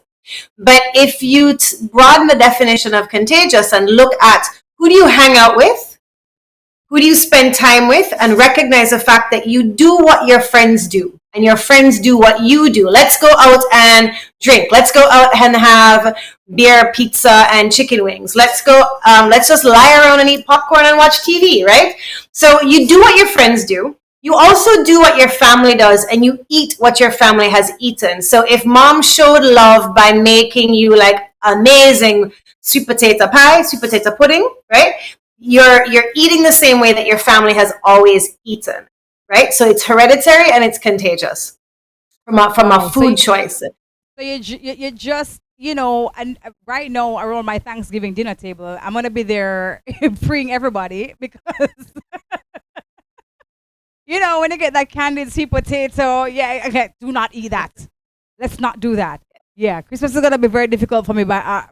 But if you broaden the definition of contagious and look at who do you hang out with, who do you spend time with, and recognize the fact that you do what your friends do and your friends do what you do. Let's go out and drink. Let's go out and have beer, pizza, and chicken wings. Let's just lie around and eat popcorn and watch TV, right? So you do what your friends do. You also do what your family does, and you eat what your family has eaten. So if mom showed love by making you like amazing sweet potato pie, sweet potato pudding, right? You're eating the same way that your family has always eaten, right? So it's hereditary and it's contagious from a food choice. So you just, and right now around my Thanksgiving dinner table, I'm going to be there freeing everybody because... when you get that candied sweet potato, okay, do not eat that. Let's not do that. Yeah, Christmas is going to be very difficult for me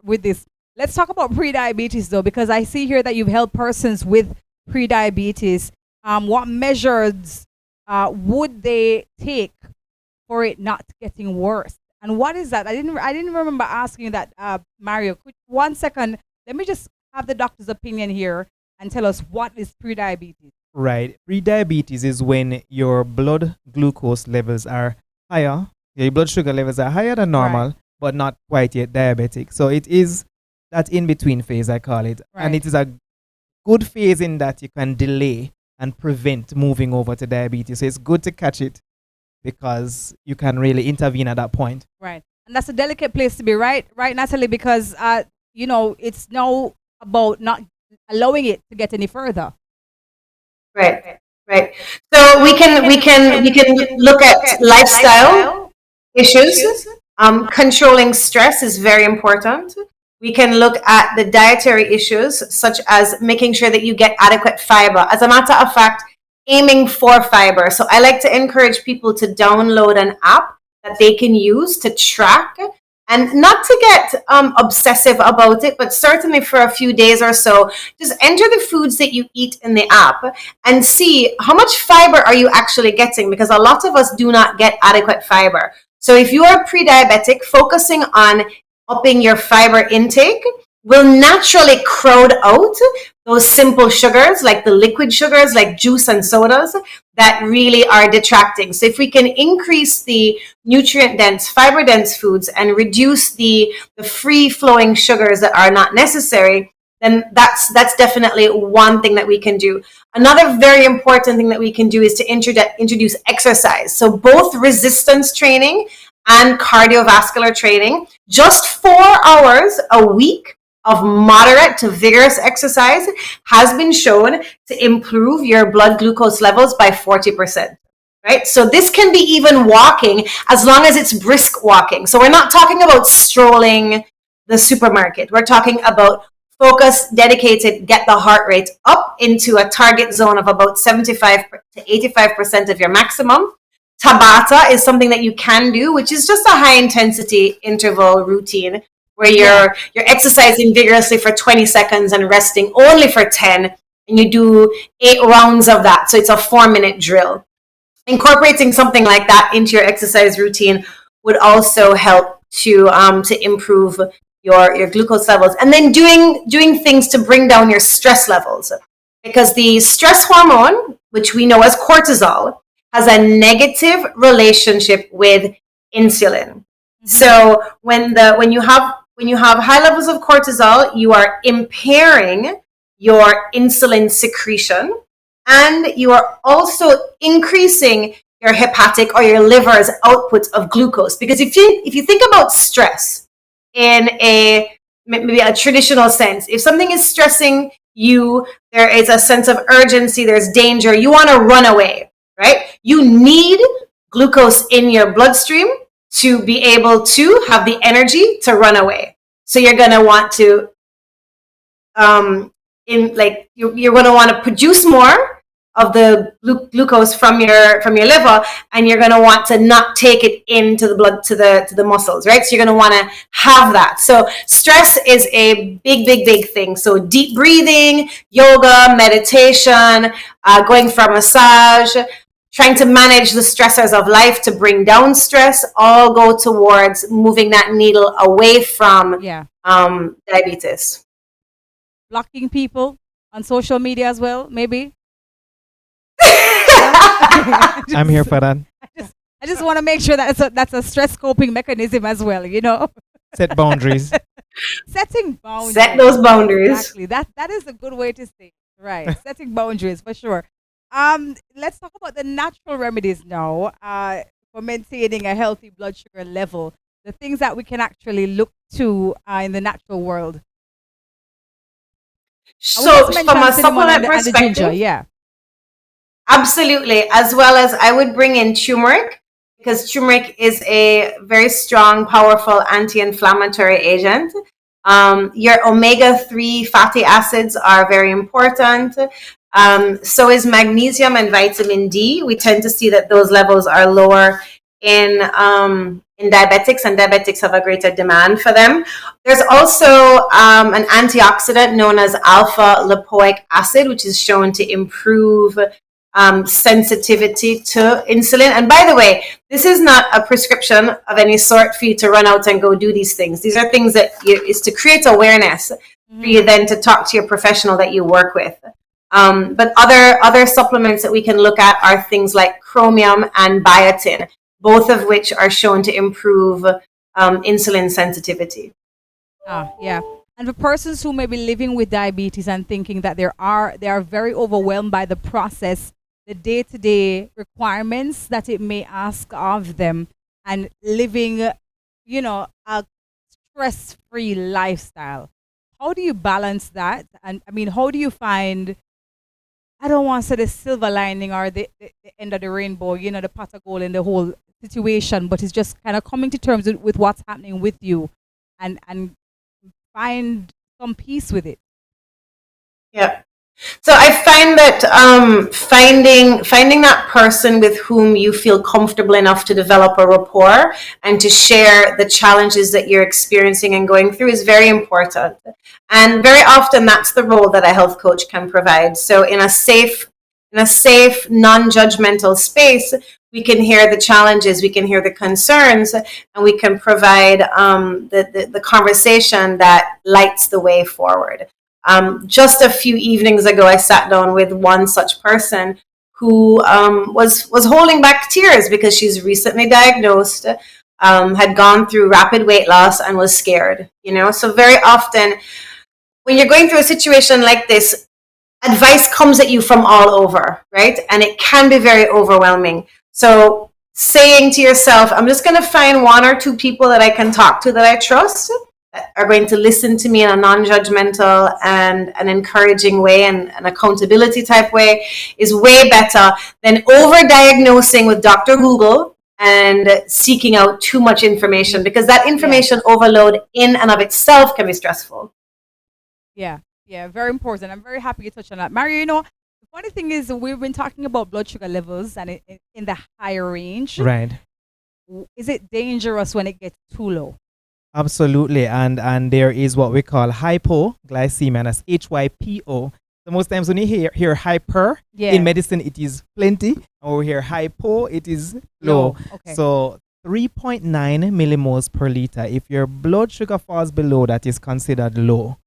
with this. Let's talk about pre-diabetes though, because I see here that you've helped persons with pre-diabetes. What measures would they take for it not getting worse? And what is that? I didn't remember asking you that, Mario. 1 second. Let me just have the doctor's opinion here and tell us what is pre-diabetes. Right. Pre-diabetes is when your blood glucose levels are higher, your blood sugar levels are higher than normal, Right. but not quite yet diabetic. So it is that in-between phase, I call it. And Right. it is a good phase in that you can delay and prevent moving over to diabetes. So it's good to catch it because you can really intervene at that point. Right. And that's a delicate place to be, right, Natalie? Because it's now about not allowing it to get any further. Right, right. So we can look at lifestyle issues. Controlling stress is very important. We can look at the dietary issues, such as making sure that you get adequate fiber. As a matter of fact, aiming for fiber. So I like to encourage people to download an app that they can use to track, and not to get obsessive about it, but certainly for a few days or so, just enter the foods that you eat in the app and see how much fiber are you actually getting, because a lot of us do not get adequate fiber. So if you are pre-diabetic, focusing on upping your fiber intake will naturally crowd out those simple sugars, like the liquid sugars, like juice and sodas, that really are detracting. So if we can increase the nutrient-dense, fiber-dense foods and reduce the free-flowing sugars that are not necessary, then that's definitely one thing that we can do. Another very important thing that we can do is to introduce exercise. So both resistance training and cardiovascular training, just 4 hours a week of moderate to vigorous exercise has been shown to improve your blood glucose levels by 40%. Right? So this can be even walking, as long as it's brisk walking. So we're not talking about strolling the supermarket. We're talking about focused, dedicated, get the heart rate up into a target zone of about 75 to 85% of your maximum. Tabata is something that you can do, which is just a high intensity interval routine where you're exercising vigorously for 20 seconds and resting only for 10, and you do 8 rounds of that. So it's a 4-minute drill. Incorporating something like that into your exercise routine would also help to improve your glucose levels. And then doing things to bring down your stress levels, because the stress hormone, which we know as cortisol, has a negative relationship with insulin. So when you have high levels of cortisol, you are impairing your insulin secretion, and you are also increasing your hepatic or your liver's output of glucose. Because if you think about stress in maybe a traditional sense, if something is stressing you, there is a sense of urgency, there's danger, you want to run away. Right? You need glucose in your bloodstream to be able to have the energy to run away. So you're going to want to, you're going to want to produce more of the glucose from your liver, and you're going to want to not take it into the blood to the muscles, right? So you're going to want to have that. So stress is a big thing. So deep breathing, yoga, meditation, going for a massage, trying to manage the stressors of life to bring down stress, all go towards moving that needle away from diabetes. Blocking people on social media as well, maybe. I'm here for that. I just want to make sure that that's a stress coping mechanism as well, Set boundaries. Setting boundaries. Set those boundaries. Exactly. That is a good way to say it. Right. Setting boundaries for sure. Let's talk about the natural remedies now for maintaining a healthy blood sugar level. The things that we can actually look to in the natural world. So from a supplement perspective, ginger, yeah. Absolutely. As well as I would bring in turmeric, because turmeric is a very strong, powerful anti-inflammatory agent. Your omega-3 fatty acids are very important. So is magnesium and vitamin D. We tend to see that those levels are lower in diabetics, and diabetics have a greater demand for them. There's also an antioxidant known as alpha lipoic acid, which is shown to improve sensitivity to insulin. And by the way, this is not a prescription of any sort for you to run out and go do these things. These are things that is to create awareness for you then to talk to your professional that you work with. But other supplements that we can look at are things like chromium and biotin, both of which are shown to improve insulin sensitivity. Yeah. And for persons who may be living with diabetes and thinking that they are very overwhelmed by the process, the day-to-day requirements that it may ask of them, and living, a stress-free lifestyle. How do you balance that? And I mean, how do you find, I don't want to say the silver lining or the end of the rainbow, the pot of gold in the whole situation, but it's just kind of coming to terms with what's happening with you and find some peace with it. Yeah. So I find that finding that person with whom you feel comfortable enough to develop a rapport and to share the challenges that you're experiencing and going through is very important. And very often that's the role that a health coach can provide. So in a safe, non-judgmental space, we can hear the challenges, we can hear the concerns, and we can provide the conversation that lights the way forward. Just a few evenings ago, I sat down with one such person who was holding back tears because she's recently diagnosed, had gone through rapid weight loss, and was scared. So very often, when you're going through a situation like this, advice comes at you from all over, right? And it can be very overwhelming. So saying to yourself, I'm just going to find one or two people that I can talk to that I trust, that are going to listen to me in a non-judgmental and an encouraging way and an accountability type way, is way better than over-diagnosing with Dr. Google and seeking out too much information, because that information overload in and of itself can be stressful. Yeah, very important. I'm very happy you touched on that. Mario, the funny thing is we've been talking about blood sugar levels and in the higher range. Right. Is it dangerous when it gets too low? Absolutely. And there is what we call hypoglycemia, and that's HYPO. So most times when you hear hyper in medicine, it is plenty, or we hear hypo, it is low. Okay. So 3.9 millimoles per liter. If your blood sugar falls below that, is considered low.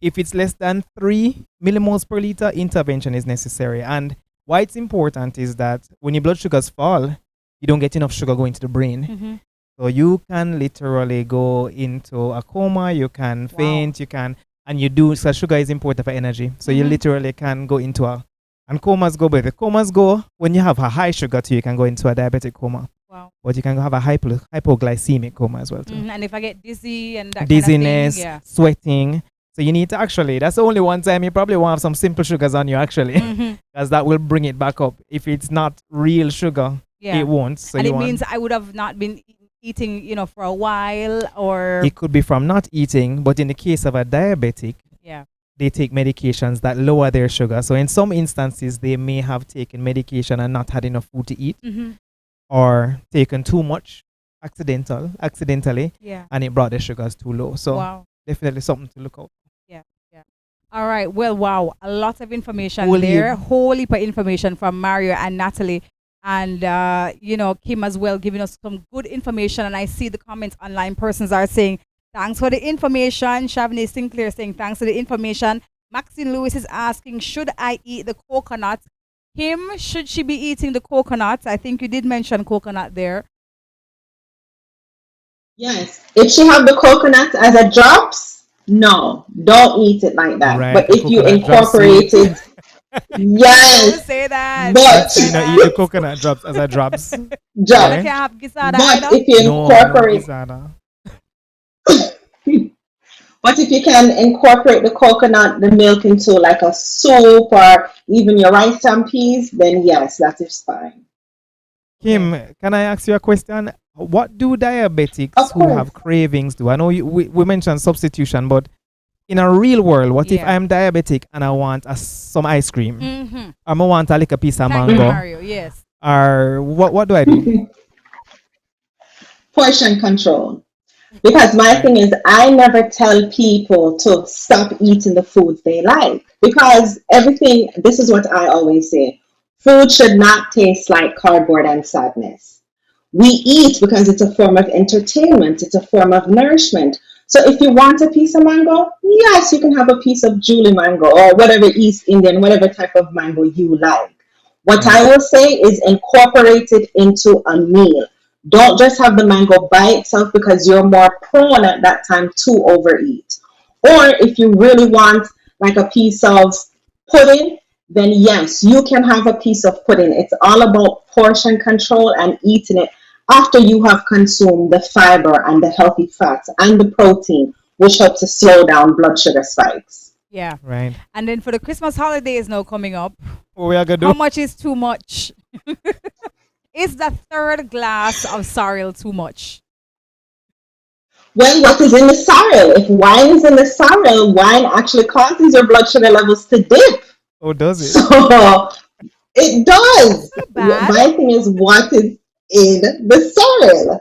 If it's less than 3 millimoles per liter, intervention is necessary. And why it's important is that when your blood sugars fall, you don't get enough sugar going to the brain. Mm-hmm. So you can literally go into a coma, you can faint, so sugar is important for energy. So you literally can go into and comas go, but the comas go when you have a high sugar too, you can go into a diabetic coma. Wow. But you can have a hypoglycemic coma as well too. And if I get dizzy and that dizziness, kind of thing, sweating. So you need to that's the only one time you probably want to have some simple sugars on you actually, because that will bring it back up. If it's not real sugar, it won't. So and it means I would have not been eating, for a while, or it could be from not eating. But in the case of a diabetic, they take medications that lower their sugar. So in some instances, they may have taken medication and not had enough food to eat, or taken too much accidentally, and it brought their sugars too low. So definitely something to look out. All right. Well, wow. A lot of information there. Whole heap of information from Mario and Natalie. And, Kim as well, giving us some good information. And I see the comments online. Persons are saying, thanks for the information. Shavney Sinclair saying, thanks for the information. Maxine Lewis is asking, should I eat the coconut? Kim, should she be eating the coconut? I think you did mention coconut there. Yes. If she have the coconut as a drops, no, don't eat it like that. Right, but if you incorporate it, yes. Don't say that. But eat the coconut drops as a drops. But if you incorporate, but if you can incorporate the coconut, the milk into like a soup or even your rice and peas, then yes, that is fine. Kim, can I ask you a question? What do diabetics who have cravings do? I know we mentioned substitution, but in a real world, what if I'm diabetic and I want some ice cream? I want a piece of mango. Mario, yes. Or what do I do? Portion control. Because my Right. thing is, I never tell people to stop eating the foods they like. Because everything, this is what I always say, food should not taste like cardboard and sadness. We eat because it's a form of entertainment, it's a form of nourishment. So if you want a piece of mango, yes, you can have a piece of Julie mango or whatever East Indian, whatever type of mango you like. What Right. I will say is incorporate it into a meal. Don't just have the mango by itself because you're more prone at that time to overeat. Or if you really want like a piece of pudding, then yes, you can have a piece of pudding. It's all about portion control and eating it after you have consumed the fiber and the healthy fats and the protein, which helps to slow down blood sugar spikes. Yeah. Right. And then for the Christmas holidays now coming up, What we are gonna how do? much is too much? Is the third glass of sorrel too much? Well, what is in the sorrel? If wine is in the sorrel, wine actually causes your blood sugar levels to dip. Oh, does it? So it does. Not bad. My thing is what is in the sorrel.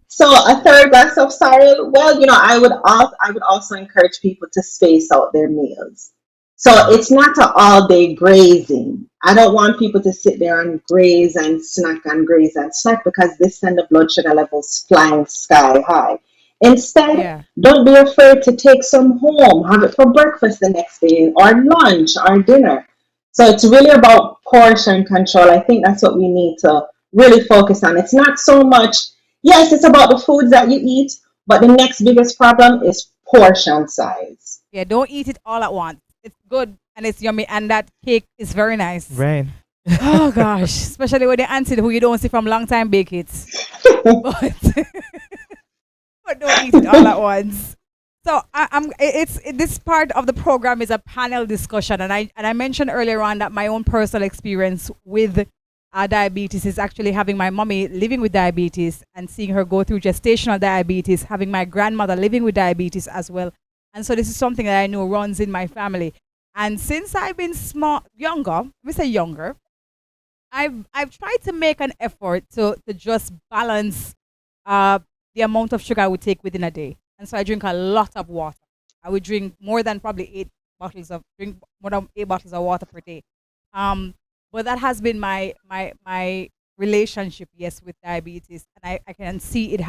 So a third glass of sorrel. Well, I would also encourage people to space out their meals. So Right. it's not an all day grazing. I don't want people to sit there and graze and snack because this send the blood sugar levels flying sky high. Instead, Yeah. don't be afraid to take some home, have it for breakfast the next day, or lunch, or dinner. So it's really about portion control. I think that's what we need to really focus on. It's not so much, yes, it's about the foods that you eat, but the next biggest problem is portion size. Yeah. Don't eat it all at once. It's good and it's yummy, and that cake is very nice. Right. Oh gosh, especially when the auntie who you don't see from long time bake it, but but don't eat it all at once. So this part of the program is a panel discussion, and I mentioned earlier on that my own personal experience with diabetes is actually having my mommy living with diabetes and seeing her go through gestational diabetes, having my grandmother living with diabetes as well, and so this is something that I know runs in my family. And since I've been younger, let me say younger, I've tried to make an effort to just balance uh, the amount of sugar I would take within a day. And so I drink a lot of water. I would drink more than probably more than 8 bottles of water per day. Um, but that has been my relationship, yes, with diabetes. And I can see it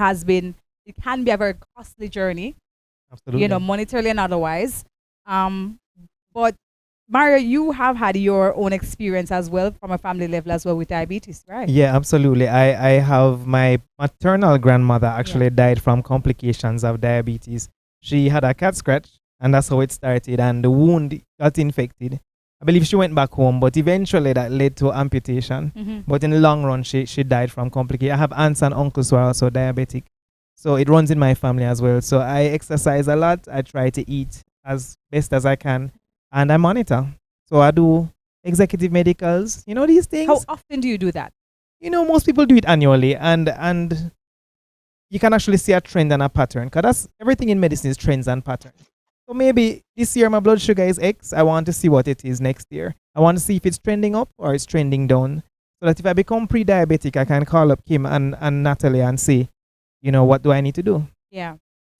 can be a very costly journey, Absolutely. monetarily and otherwise. Um, but Mario, you have had your own experience as well from a family level as well with diabetes, right? Yeah, absolutely. I have my maternal grandmother Yeah. actually died from complications of diabetes. She had a cat scratch, and that's how it started. And the wound got infected. I believe she went back home, but eventually that led to amputation. Mm-hmm. But in the long run, she died from complications. I have aunts and uncles who are also diabetic. So it runs in my family as well. So I exercise a lot. I try to eat as best as I can, and I monitor. So I do executive medicals. You know these How things. often do you do that? Most people do it annually, and you can actually see a trend and a pattern. Cause that's everything in medicine is trends and patterns. So maybe this year my blood sugar is X. I want to see what it is next year. I want to see if it's trending up or it's trending down. So that if I become pre-diabetic, I can call up Kim and Natalie and say, what do I need to do? Yeah,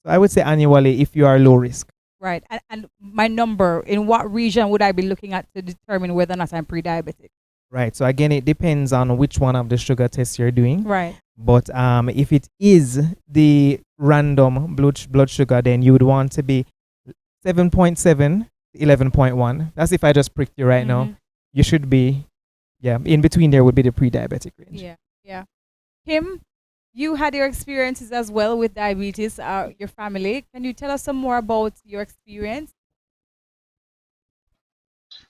So I would say annually if you are low risk. right. And my number, in what region would I be looking at to determine whether or not I'm pre-diabetic? Right. So again, it depends on which one of the sugar tests you're doing. Right. But if it is the random blood sugar, then you would want to be 7.7 to 11.1. That's if I just pricked you right now. Mhm. You should be, in between there would be the pre-diabetic range. Yeah, yeah. Kim, you had your experiences as well with diabetes, your family. Can you tell us some more about your experience?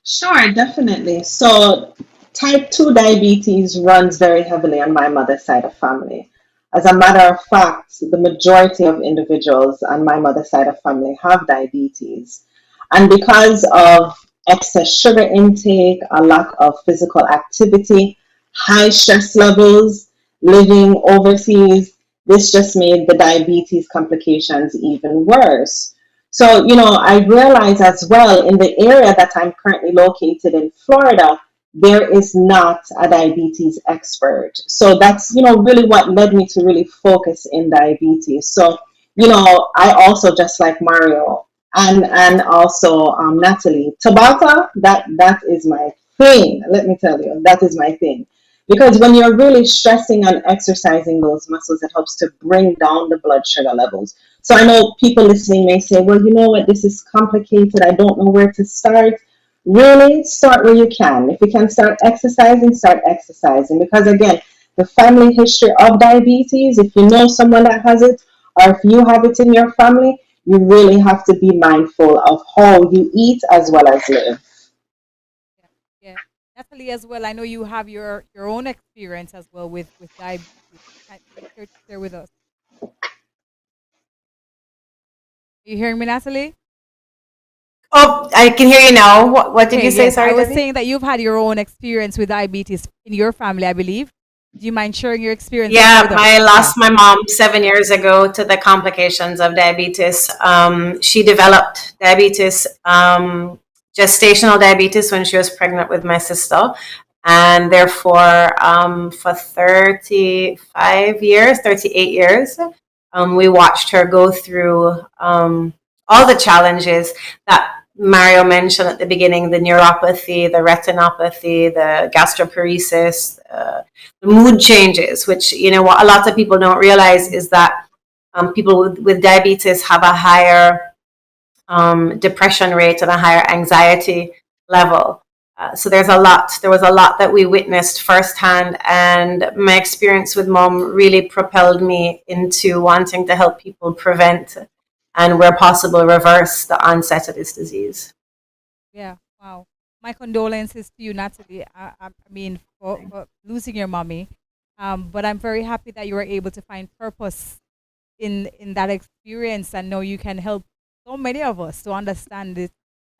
Sure, definitely. So, type 2 diabetes runs very heavily on my mother's side of family. As a matter of fact, the majority of individuals on my mother's side of family have diabetes. And because of excess sugar intake, a lack of physical activity, high stress levels, living overseas, this just made the diabetes complications even worse. So, I realize as well in the area that I'm currently located in Florida, there is not a diabetes expert. So that's, really what led me to really focus in diabetes. So, I also, just like Mario and also Natalie, Tabata, that is my thing. Let me tell you, that is my thing. Because when you're really stressing on exercising those muscles, it helps to bring down the blood sugar levels. So I know people listening may say, well, you know what, this is complicated. I don't know where to start. Really, start where you can. If you can start exercising, start exercising. Because again, the family history of diabetes, if you know someone that has it, or if you have it in your family, you really have to be mindful of how you eat as well as live. Yeah, yeah. Natalie, as well, I know you have your own experience as well with diabetes. Can you share with us? Are you hearing me, Natalie? Oh, I can hear you now. What did Okay, you say? yes. I Sorry, was Debbie. saying that you've had your own experience with diabetes in your family, I believe. Do you mind sharing your experience as well Yeah, with us? I Yeah. lost my mom 7 years ago to the complications of diabetes. She developed diabetes, gestational diabetes, when she was pregnant with my sister. And therefore, for 35 years, 38 years, we watched her go through all the challenges that Mario mentioned at the beginning: the neuropathy, the retinopathy, the gastroparesis, the mood changes, which, what a lot of people don't realize is that people with diabetes have a higher depression rate and a higher anxiety level. So there was a lot that we witnessed firsthand, and my experience with mom really propelled me into wanting to help people prevent and, where possible, reverse the onset of this disease. Yeah. Wow. My condolences to you, Natalie. I mean, for losing your mommy. But I'm very happy that you were able to find purpose in that experience and know you can help so many of us to understand it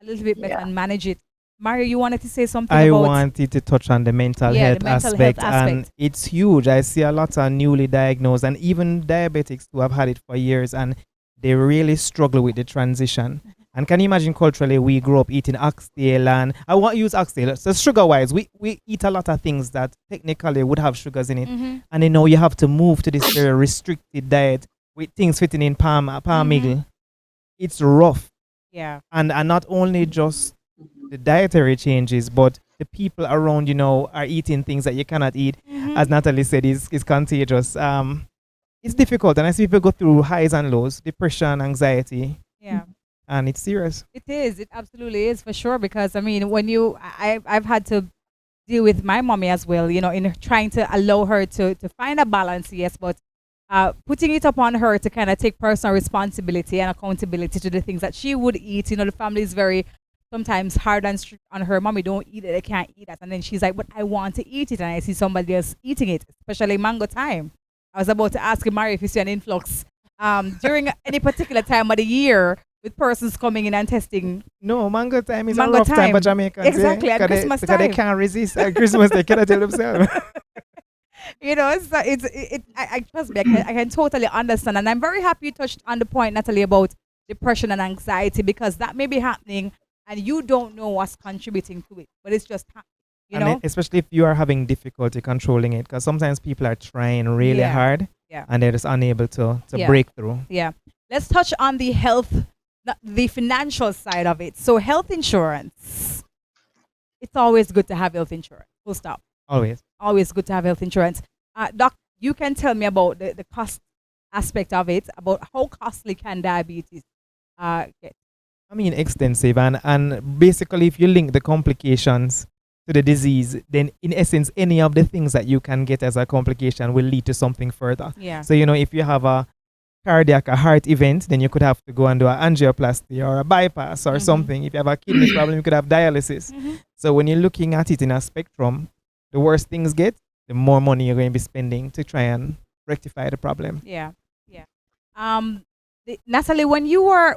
a little bit better Yeah. and manage it. Mario, you wanted to say something I about wanted to touch on the mental yeah, health the mental health aspect, and aspect. it's huge. I see a lot of newly diagnosed and even diabetics who have had it for years, and they really struggle with the transition. And can you imagine, culturally, we grew up eating oxtail, and I want to use oxtail. So sugar wise, we eat a lot of things that technically would have sugars in it, Mm-hmm. and you have to move to this very restricted diet with things fitting in palm Mm-hmm. meal. It's rough, Yeah. and not only just the dietary changes, but the people around, are eating things that you cannot eat. Mm-hmm. As Natalie said, is contagious. It's difficult, and I see people go through highs and lows, depression, anxiety, Yeah. and it's serious. It is. It absolutely is for sure. Because I mean, when I've had to deal with my mommy as well. In trying to allow her to find a balance. Yes, but putting it upon her to kind of take personal responsibility and accountability to the things that she would eat. The family is very sometimes hard and strict on her. Mommy, don't eat it. I can't eat that. And then she's like, but I want to eat it, and I see somebody else eating it, especially mango time. I was about to ask Mary if you see an influx during any particular time of the year with persons coming in and testing. No, mango time is a Mango rough time for time. Jamaicans. Exactly, at Christmas because they time. can't resist. At Christmas, they cannot tell themselves. I trust me, I can totally understand. And I'm very happy you touched on the point, Natalie, about depression and anxiety, because that may be happening and you don't know what's contributing to it, but it's just happening, you And know? especially if you are having difficulty controlling it, because sometimes people are trying really Yeah. hard, Yeah. and they're just unable to Yeah. break through. Yeah. Let's touch on the health, the financial side of it. So, health insurance. It's always good to have health insurance. Full stop. Always. Always good to have health insurance. Doc, you can tell me about the cost aspect of it, about how costly can diabetes get. I mean, extensive, and basically, if you link the complications to the disease, then in essence, any of the things that you can get as a complication will lead to something further. Yeah. So, if you have a heart event, then you could have to go and do an angioplasty or a bypass or Mhm. something. If you have a kidney problem, you could have dialysis. Mhm. So when you're looking at it in a spectrum, the worse things get, the more money you're going to be spending to try and rectify the problem. Yeah. Yeah. Natalie, when your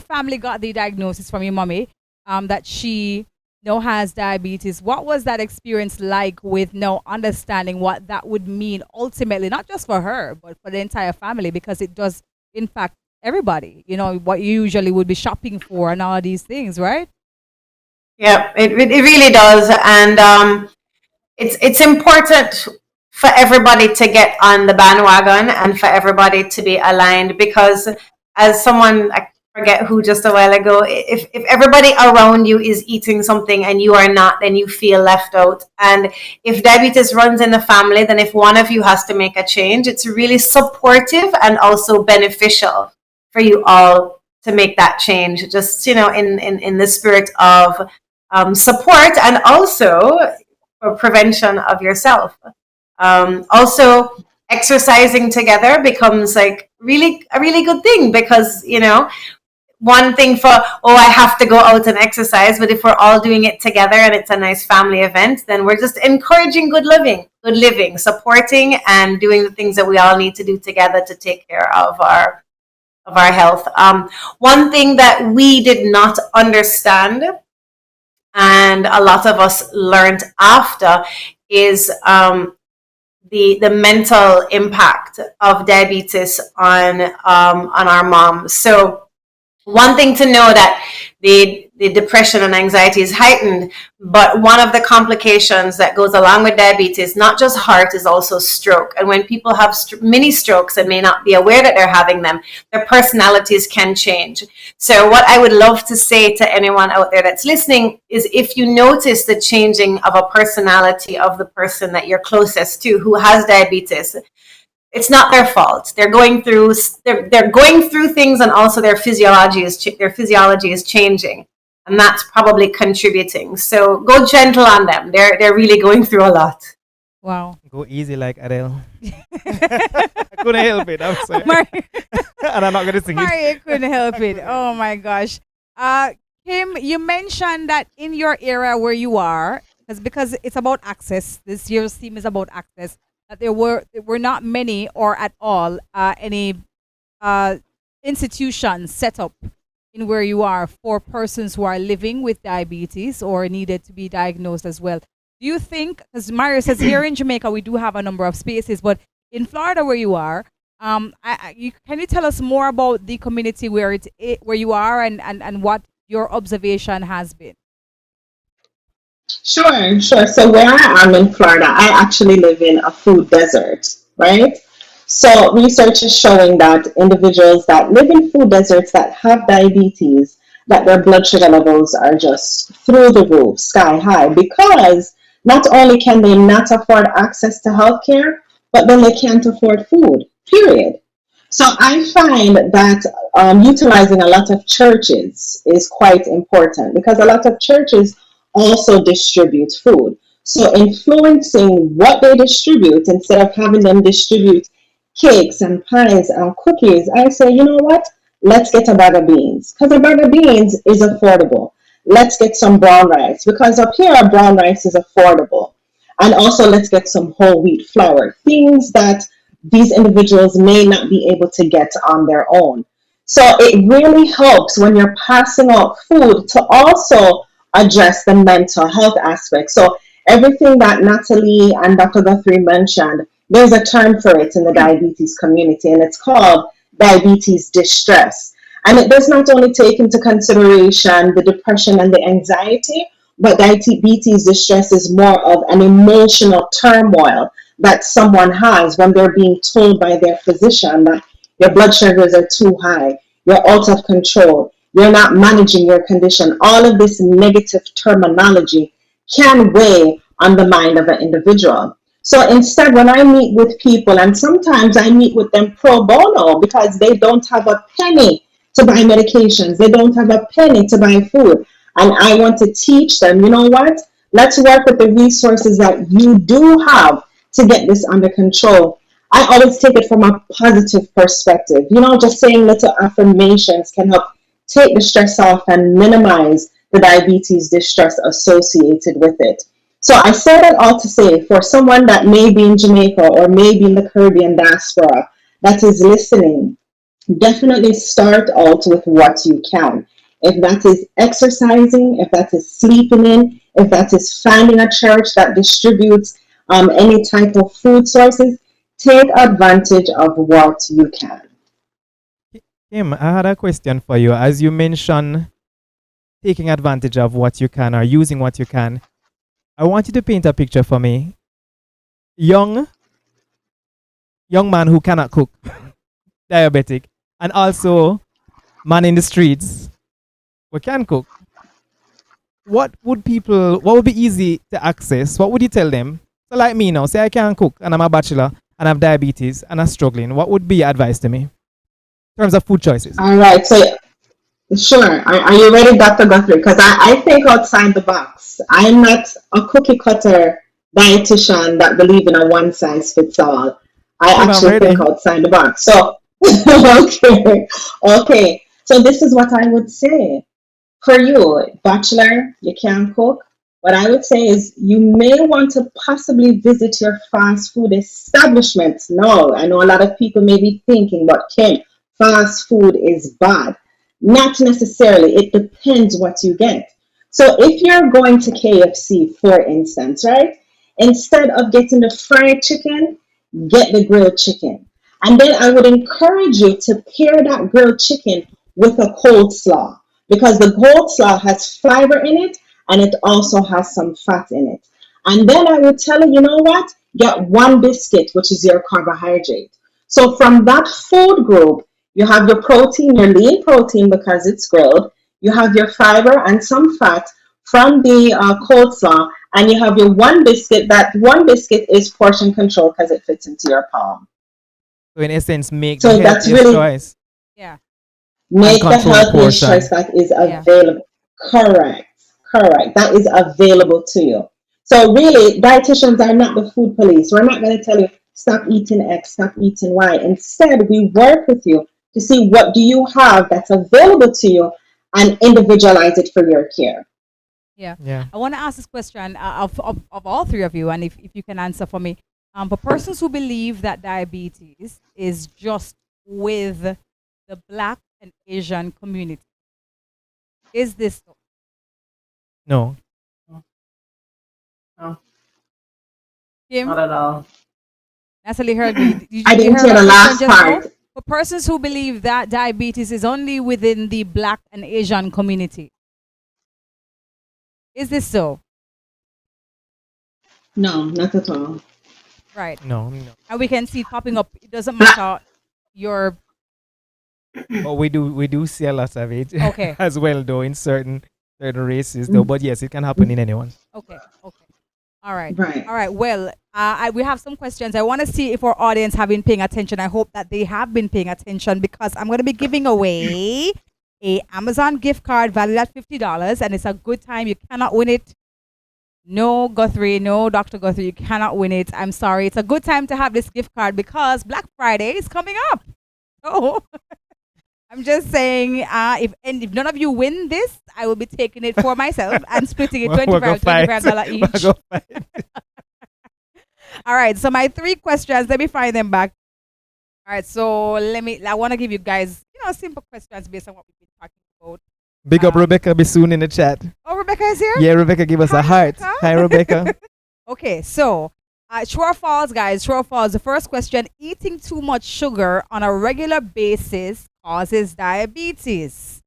family got the diagnosis from your mommy, that she now has diabetes, what was that experience like with now understanding what that would mean ultimately, not just for her, but for the entire family, because it does impact everybody, what you usually would be shopping for and all of these things, right? Yeah, it really does. And it's important for everybody to get on the bandwagon and for everybody to be aligned, because as someone, I forget who just a while ago, if everybody around you is eating something and you are not, then you feel left out. And if diabetes runs in the family, then if one of you has to make a change, it's really supportive and also beneficial for you all to make that change, just in the spirit of support, and also for prevention of yourself. Also, exercising together becomes like really a really good thing, because one thing for, oh, I have to go out and exercise, but if we're all doing it together and it's a nice family event, then we're just encouraging good living, supporting and doing the things that we all need to do together to take care of our health. One thing that we did not understand, and a lot of us learned after, is the mental impact of diabetes on our moms. So one thing to know, that the depression and anxiety is heightened, but one of the complications that goes along with diabetes, not just heart, is also stroke. And when people have mini strokes and may not be aware that they're having them, their personalities can change. So what I would love to say to anyone out there that's listening is, if you notice the changing of a personality of the person that you're closest to who has diabetes, it's not their fault. They're going through things, and also their physiology is changing, and that's probably contributing. So go gentle on them. They're really going through a lot. Wow. Go easy like Adele. I couldn't help it. I'm sorry. And I'm not gonna sing it. Maria couldn't help it. Oh my gosh. Kim, you mentioned that in your area where you are, because it's about access. This year's theme is about access. That there were not many, or at all, any institutions set up in where you are for persons who are living with diabetes or needed to be diagnosed as well. Do you think, as Mario says, here in Jamaica we do have a number of spaces, but in Florida where you are, can you tell us more about the community where you are, and what your observation has been? Sure, sure. So where I am in Florida, I actually live in a food desert, right? So research is showing that individuals that live in food deserts that have diabetes, that their blood sugar levels are just through the roof, sky high, because not only can they not afford access to healthcare, but then they can't afford food, period. So I find that utilizing a lot of churches is quite important, because a lot of churches also distribute food. So influencing what they distribute, instead of having them distribute cakes and pies and cookies, I say, you know what? Let's get a bag of beans, because a bag of beans is affordable. Let's get some brown rice, because up here brown rice is affordable. And also let's get some whole wheat flour, things that these individuals may not be able to get on their own. So it really helps when you're passing out food to also address the mental health aspect. So everything that Natalie and Dr. Guthrie mentioned, there's a term for it in the diabetes community, and it's called diabetes distress. And it does not only take into consideration the depression and the anxiety, but diabetes distress is more of an emotional turmoil that someone has when they're being told by their physician that your blood sugars are too high, you're out of control, you're not managing your condition. All of this negative terminology can weigh on the mind of an individual. So instead, when I meet with people, and sometimes I meet with them pro bono because they don't have a penny to buy medications, they don't have a penny to buy food, and I want to teach them, you know what? Let's work with the resources that you do have to get this under control. I always take it from a positive perspective. Just saying little affirmations can help take the stress off and minimize the diabetes distress associated with it. So I say that all to say, for someone that may be in Jamaica or may be in the Caribbean diaspora that is listening, definitely start out with what you can. If that is exercising, if that is sleeping in, if that is finding a church that distributes any type of food sources, take advantage of what you can. Kim, I had a question for you. As you mentioned, taking advantage of what you can or using what you can. I want you to paint a picture for me. Young man who cannot cook, diabetic, and also man in the streets who can cook. What would be easy to access? What would you tell them? So like me now, say I can't cook and I'm a bachelor and I have diabetes and I'm struggling. What would be your advice to me in terms of food choices? All right. So, sure. Are you ready, Dr. Guthrie? Because I think outside the box. I'm not a cookie cutter dietitian that believe in a one size fits all. I I'm actually ready. think outside the box. So, okay. So this is what I would say. For you, bachelor, you can't cook. What I would say is you may want to possibly visit your fast food establishments. No, I know a lot of people may be thinking, but Kim, fast food is bad. Not necessarily. It depends what you get. So if you're going to KFC, for instance, right? Instead of getting the fried chicken, get the grilled chicken. And then I would encourage you to pair that grilled chicken with a coleslaw because the coleslaw has fiber in it and it also has some fat in it. And then I would tell you, you know what? Get one biscuit, which is your carbohydrate. So from that food group, you have your protein, your lean protein because it's grilled. You have your fiber and some fat from the coleslaw, and you have your one biscuit. That one biscuit is portion control because it fits into your palm. So in essence, make So the that's healthiest really choice Yeah. and make the control the healthiest portion. choice that is Yeah. available. Correct, correct. That is available to you. So really, dietitians are not the food police. We're not going to tell you stop eating X, stop eating Y. Instead, we work with you to see what do you have that's available to you and individualize it for your care. Yeah. Yeah. I want to ask this question of all three of you, and if you can answer for me. For persons who believe that diabetes is just with the Black and Asian community, is this so? No. No, Kim, not at all. Natalie heard me. Did I you didn't hear hear my the question last just now? part. For persons who believe that diabetes is only within the Black and Asian community, is this so? No, not at all. Right. No. And we can see it popping up. It doesn't Black, matter your But we do see a lot of it okay. as well though in certain races though. But yes, it can happen in anyone. Okay. Okay. All right. right. All right. Well, we have some questions. I want to see if our audience have been paying attention. I hope that they have been paying attention because I'm going to be giving away a Amazon gift card valued at $50, and it's a good time. You cannot win it. No, Guthrie, no, Dr. Guthrie, you cannot win it. I'm sorry. It's a good time to have this gift card because Black Friday is coming up. So I'm just saying, if none of you win this, I will be taking it for myself and splitting it We'll go $25 each. We'll go fight. All right. So my three questions, let me find them back. All right. So I want to give you guys, simple questions based on what we've been talking about. Big up Rebecca Bissoon in the chat. Oh, Rebecca is here? Yeah, Rebecca, give us Hi, a heart. Rebecca. Hi, Rebecca. Okay, so true or false, guys? True or false? The first question: eating too much sugar on a regular basis causes diabetes.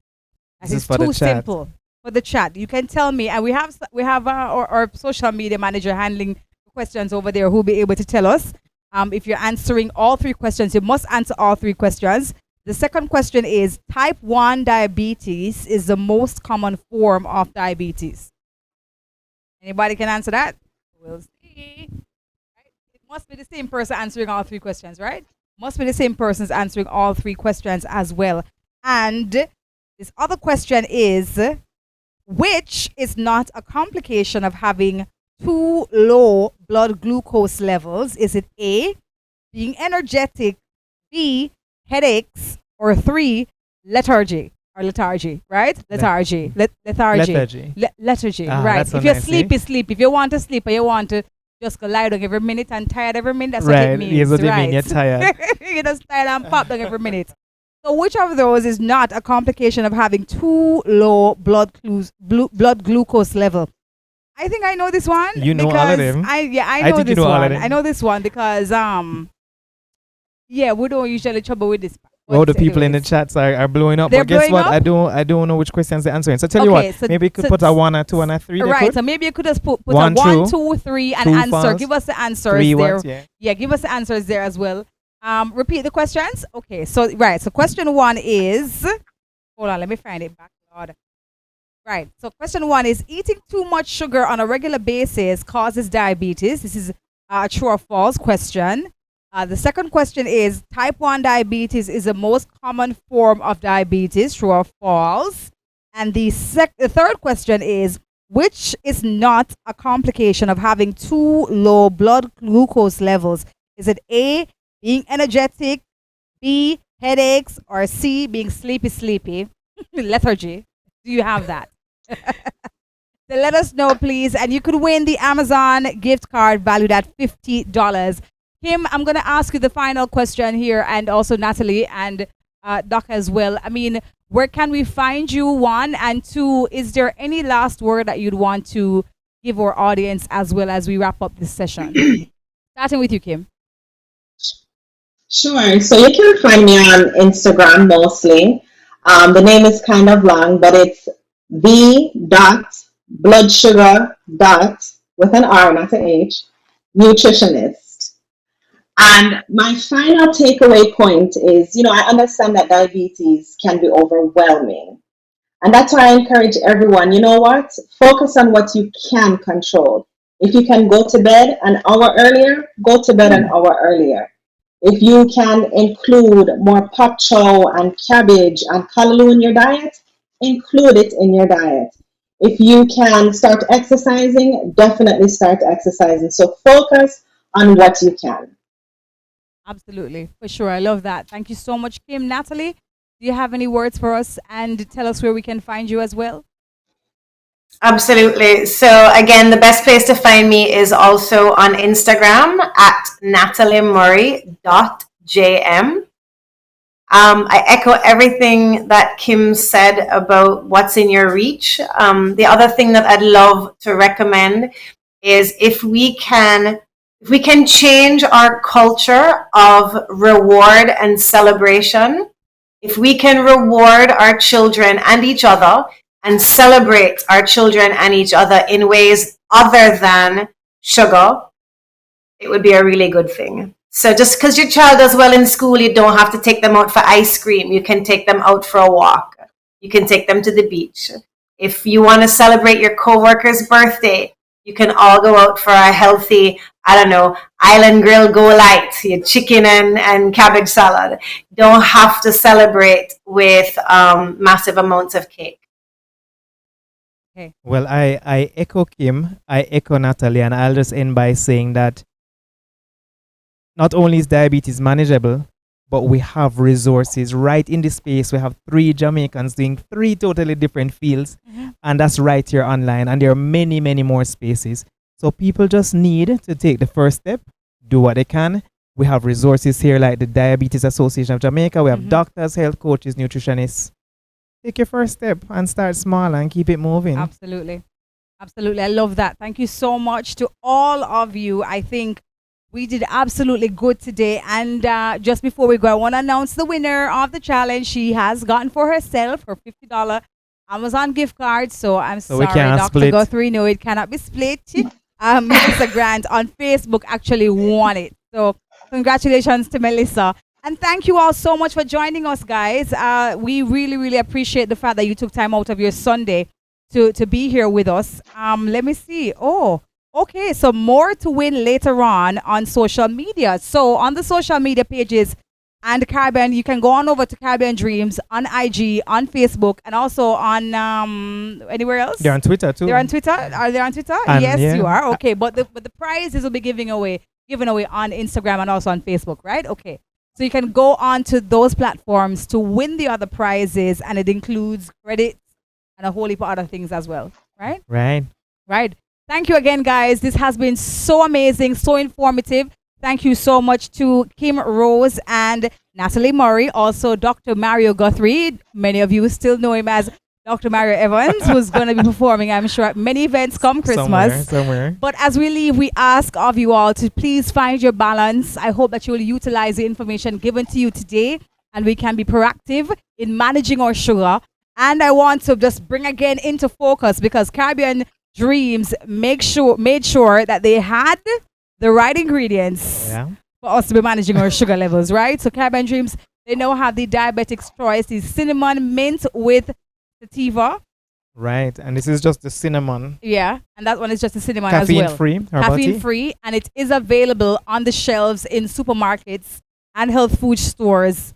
That This is is for too the chat. simple. For the chat, you can tell me, and we have our social media manager handling questions over there who will be able to tell us. If you're answering all three questions, you must answer all three questions. The second question is type 1 diabetes is the most common form of diabetes. Anybody can answer that? We'll see. Right? It must be the same person answering all three questions, right? Must be the same persons answering all three questions as well. And this other question is, which is not a complication of having too low blood glucose levels? Is it A, being energetic, B, headaches, or 3, lethargy, right? Lethargy. Lethargy, Ah, right. that's so If you're nice, sleepy, sleep. If you want to sleep or you want to just go lie down every minute and tired every minute, that's what it Right. means. Yes, what you right. mean. You're tired. You're just tired and pop down every minute. So which of those is not a complication of having too low blood glucose level? I think I know this one. You know all because of them. I I know think you this know all of one. them. I know this one because we don't usually trouble with this. Well, the But people in the anyways. chats are blowing up. They're But guess blowing what? up? I don't know which questions they're answering. So tell you Okay, what, so- maybe you could so- put a 1, a 2, and a 3. They Right, could? so maybe you could just put One a 1, true, 2, 3 and two answer. false, Give us the answers 3 there. what? Yeah. Yeah, give us the answers there as well. Repeat the questions. Okay, so right. So question 1 is, hold on, let me find it back. Lord. Right. So question 1 is, eating too much sugar on a regular basis causes diabetes. This is a true or false question. The second question is, type 1 diabetes is the most common form of diabetes. True or false? And the third question is, which is not a complication of having too low blood glucose levels? Is it A, being energetic, B, headaches, or C, being sleepy? Lethargy. Do you have that? So let us know, please. And you could win the Amazon gift card valued at $50. Kim, I'm going to ask you the final question here, and also Natalie and Doc as well. I mean, where can we find you, 1? And 2, is there any last word that you'd want to give our audience as well as we wrap up this session? Starting with you, Kim. Sure. So you can find me on Instagram mostly. The name is kind of long, but it's the.bloodsugar. With an R, not an H, nutritionist. And my final takeaway point is, I understand that diabetes can be overwhelming. And that's why I encourage everyone, you know what? Focus on what you can control. If you can go to bed an hour earlier, go to bed an hour earlier. If you can include more pak chow and cabbage and callaloo in your diet, include it in your diet. If you can start exercising, definitely start exercising. So focus on what you can. Absolutely. For sure. I love that. Thank you so much, Kim. Natalie, do you have any words for us, and tell us where we can find you as well? Absolutely. So again, the best place to find me is also on Instagram at nataliemurray.jm. I echo everything that Kim said about what's in your reach. The other thing that I'd love to recommend is if we can change our culture of reward and celebration, if we can reward our children and each other and celebrate our children and each other in ways other than sugar, it would be a really good thing. So just because your child does well in school, you don't have to take them out for ice cream. You can take them out for a walk. You can take them to the beach. If you want to celebrate your coworker's birthday, you can all go out for a healthy, island grill go light, your chicken and cabbage salad. Don't have to celebrate with massive amounts of cake. Okay. Well, I echo Kim, I echo Natalie, and I'll just end by saying that not only is diabetes manageable, but we have resources right in this space. We have 3 Jamaicans doing 3 totally different fields, and that's right here online. And there are many, many more spaces. So people just need to take the first step, do what they can. We have resources here like the Diabetes Association of Jamaica. We have doctors, health coaches, nutritionists. Take your first step and start small and keep it moving. Absolutely. Absolutely. I love that. Thank you so much to all of you. I think we did absolutely good today. And just before we go, I want to announce the winner of the challenge. She has gotten for herself her $50 Amazon gift card. So I'm sorry, Dr. split. Guthrie. No, it cannot be split. Melissa Grant on Facebook actually won it. So congratulations to Melissa. And thank you all so much for joining us, guys. We really, really appreciate the fact that you took time out of your Sunday to be here with us. Let me see. Oh, okay. So more to win later on social media. So on the social media pages and Caribbean, you can go on over to Caribbean Dreams on IG, on Facebook, and also on anywhere else. They're on Twitter too. They're on Twitter. Are they on Twitter? And yes, yeah. you are. Okay, but the prizes will be given away on Instagram and also on Facebook, right? Okay. So you can go on to those platforms to win the other prizes, and it includes credits and a whole heap of other things as well, right? Right. Right. Thank you again, guys. This has been so amazing, so informative. Thank you so much to Kim Rose and Natalie Murray, also Dr. Mario Guthrie. Many of you still know him as Dr. Mario Evans, who's going to be performing, I'm sure, at many events come Christmas. Somewhere. But as we leave, we ask of you all to please find your balance. I hope that you will utilize the information given to you today and we can be proactive in managing our sugar. And I want to just bring again into focus, because Caribbean Dreams made sure that they had the right ingredients for us to be managing our sugar levels, right? So Caribbean Dreams, they now have the Diabetic's Choice, the cinnamon mint with sativa. Right, and this is just the cinnamon. Yeah, and that one is just the cinnamon as well. Caffeine free, and it is available on the shelves in supermarkets and health food stores.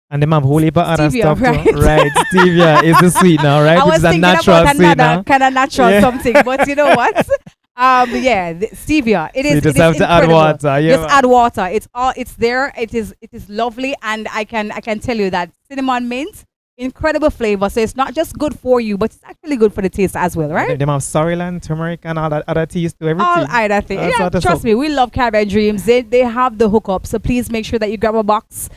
And they have whole heap of other stuff right? too. Right, stevia is the sweetener, right? I was thinking about another kind of natural something, but you know what? Stevia. It is. You just it have is to add incredible. water. Yeah, just add water. It's there. It is lovely, and I can tell you that cinnamon mint, incredible flavor. So it's not just good for you, but it's actually good for the taste as well, right? They have sorrel, turmeric, and all that other teas to everything. All other things. Yeah, trust me, we love Caribbean Dreams. They have the hookup. So please make sure that you grab a box.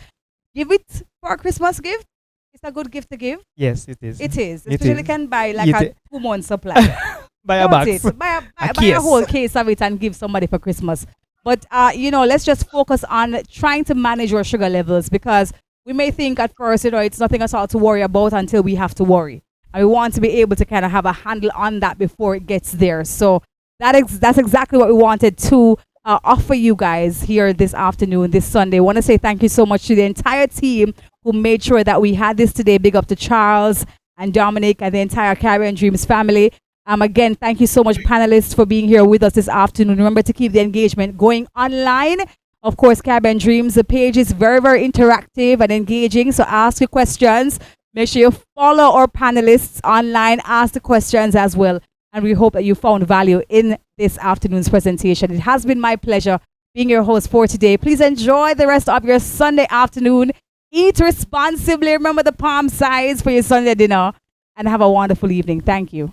Give it for a Christmas gift. It's a good gift to give. Yes, it is. It is. Especially you can buy like a 2-month supply. Buy a box. Buy a whole case of it and give somebody for Christmas. But let's just focus on trying to manage your sugar levels, because we may think at first, it's nothing at all to worry about until we have to worry. And we want to be able to kind of have a handle on that before it gets there. So that's exactly what we wanted to offer you guys here this afternoon, this Sunday. I want to say thank you so much to the entire team who made sure that we had this today. Big up to Charles and Dominic and the entire Caribbean Dreams family. Again, thank you so much, panelists, for being here with us this afternoon. Remember to keep the engagement going online. Of course, Caribbean Dreams, the page is very, very interactive and engaging. So ask your questions. Make sure you follow our panelists online. Ask the questions as well. And we hope that you found value in this afternoon's presentation. It has been my pleasure being your host for today. Please enjoy the rest of your Sunday afternoon. Eat responsibly. Remember the palm size for your Sunday dinner. And have a wonderful evening. Thank you.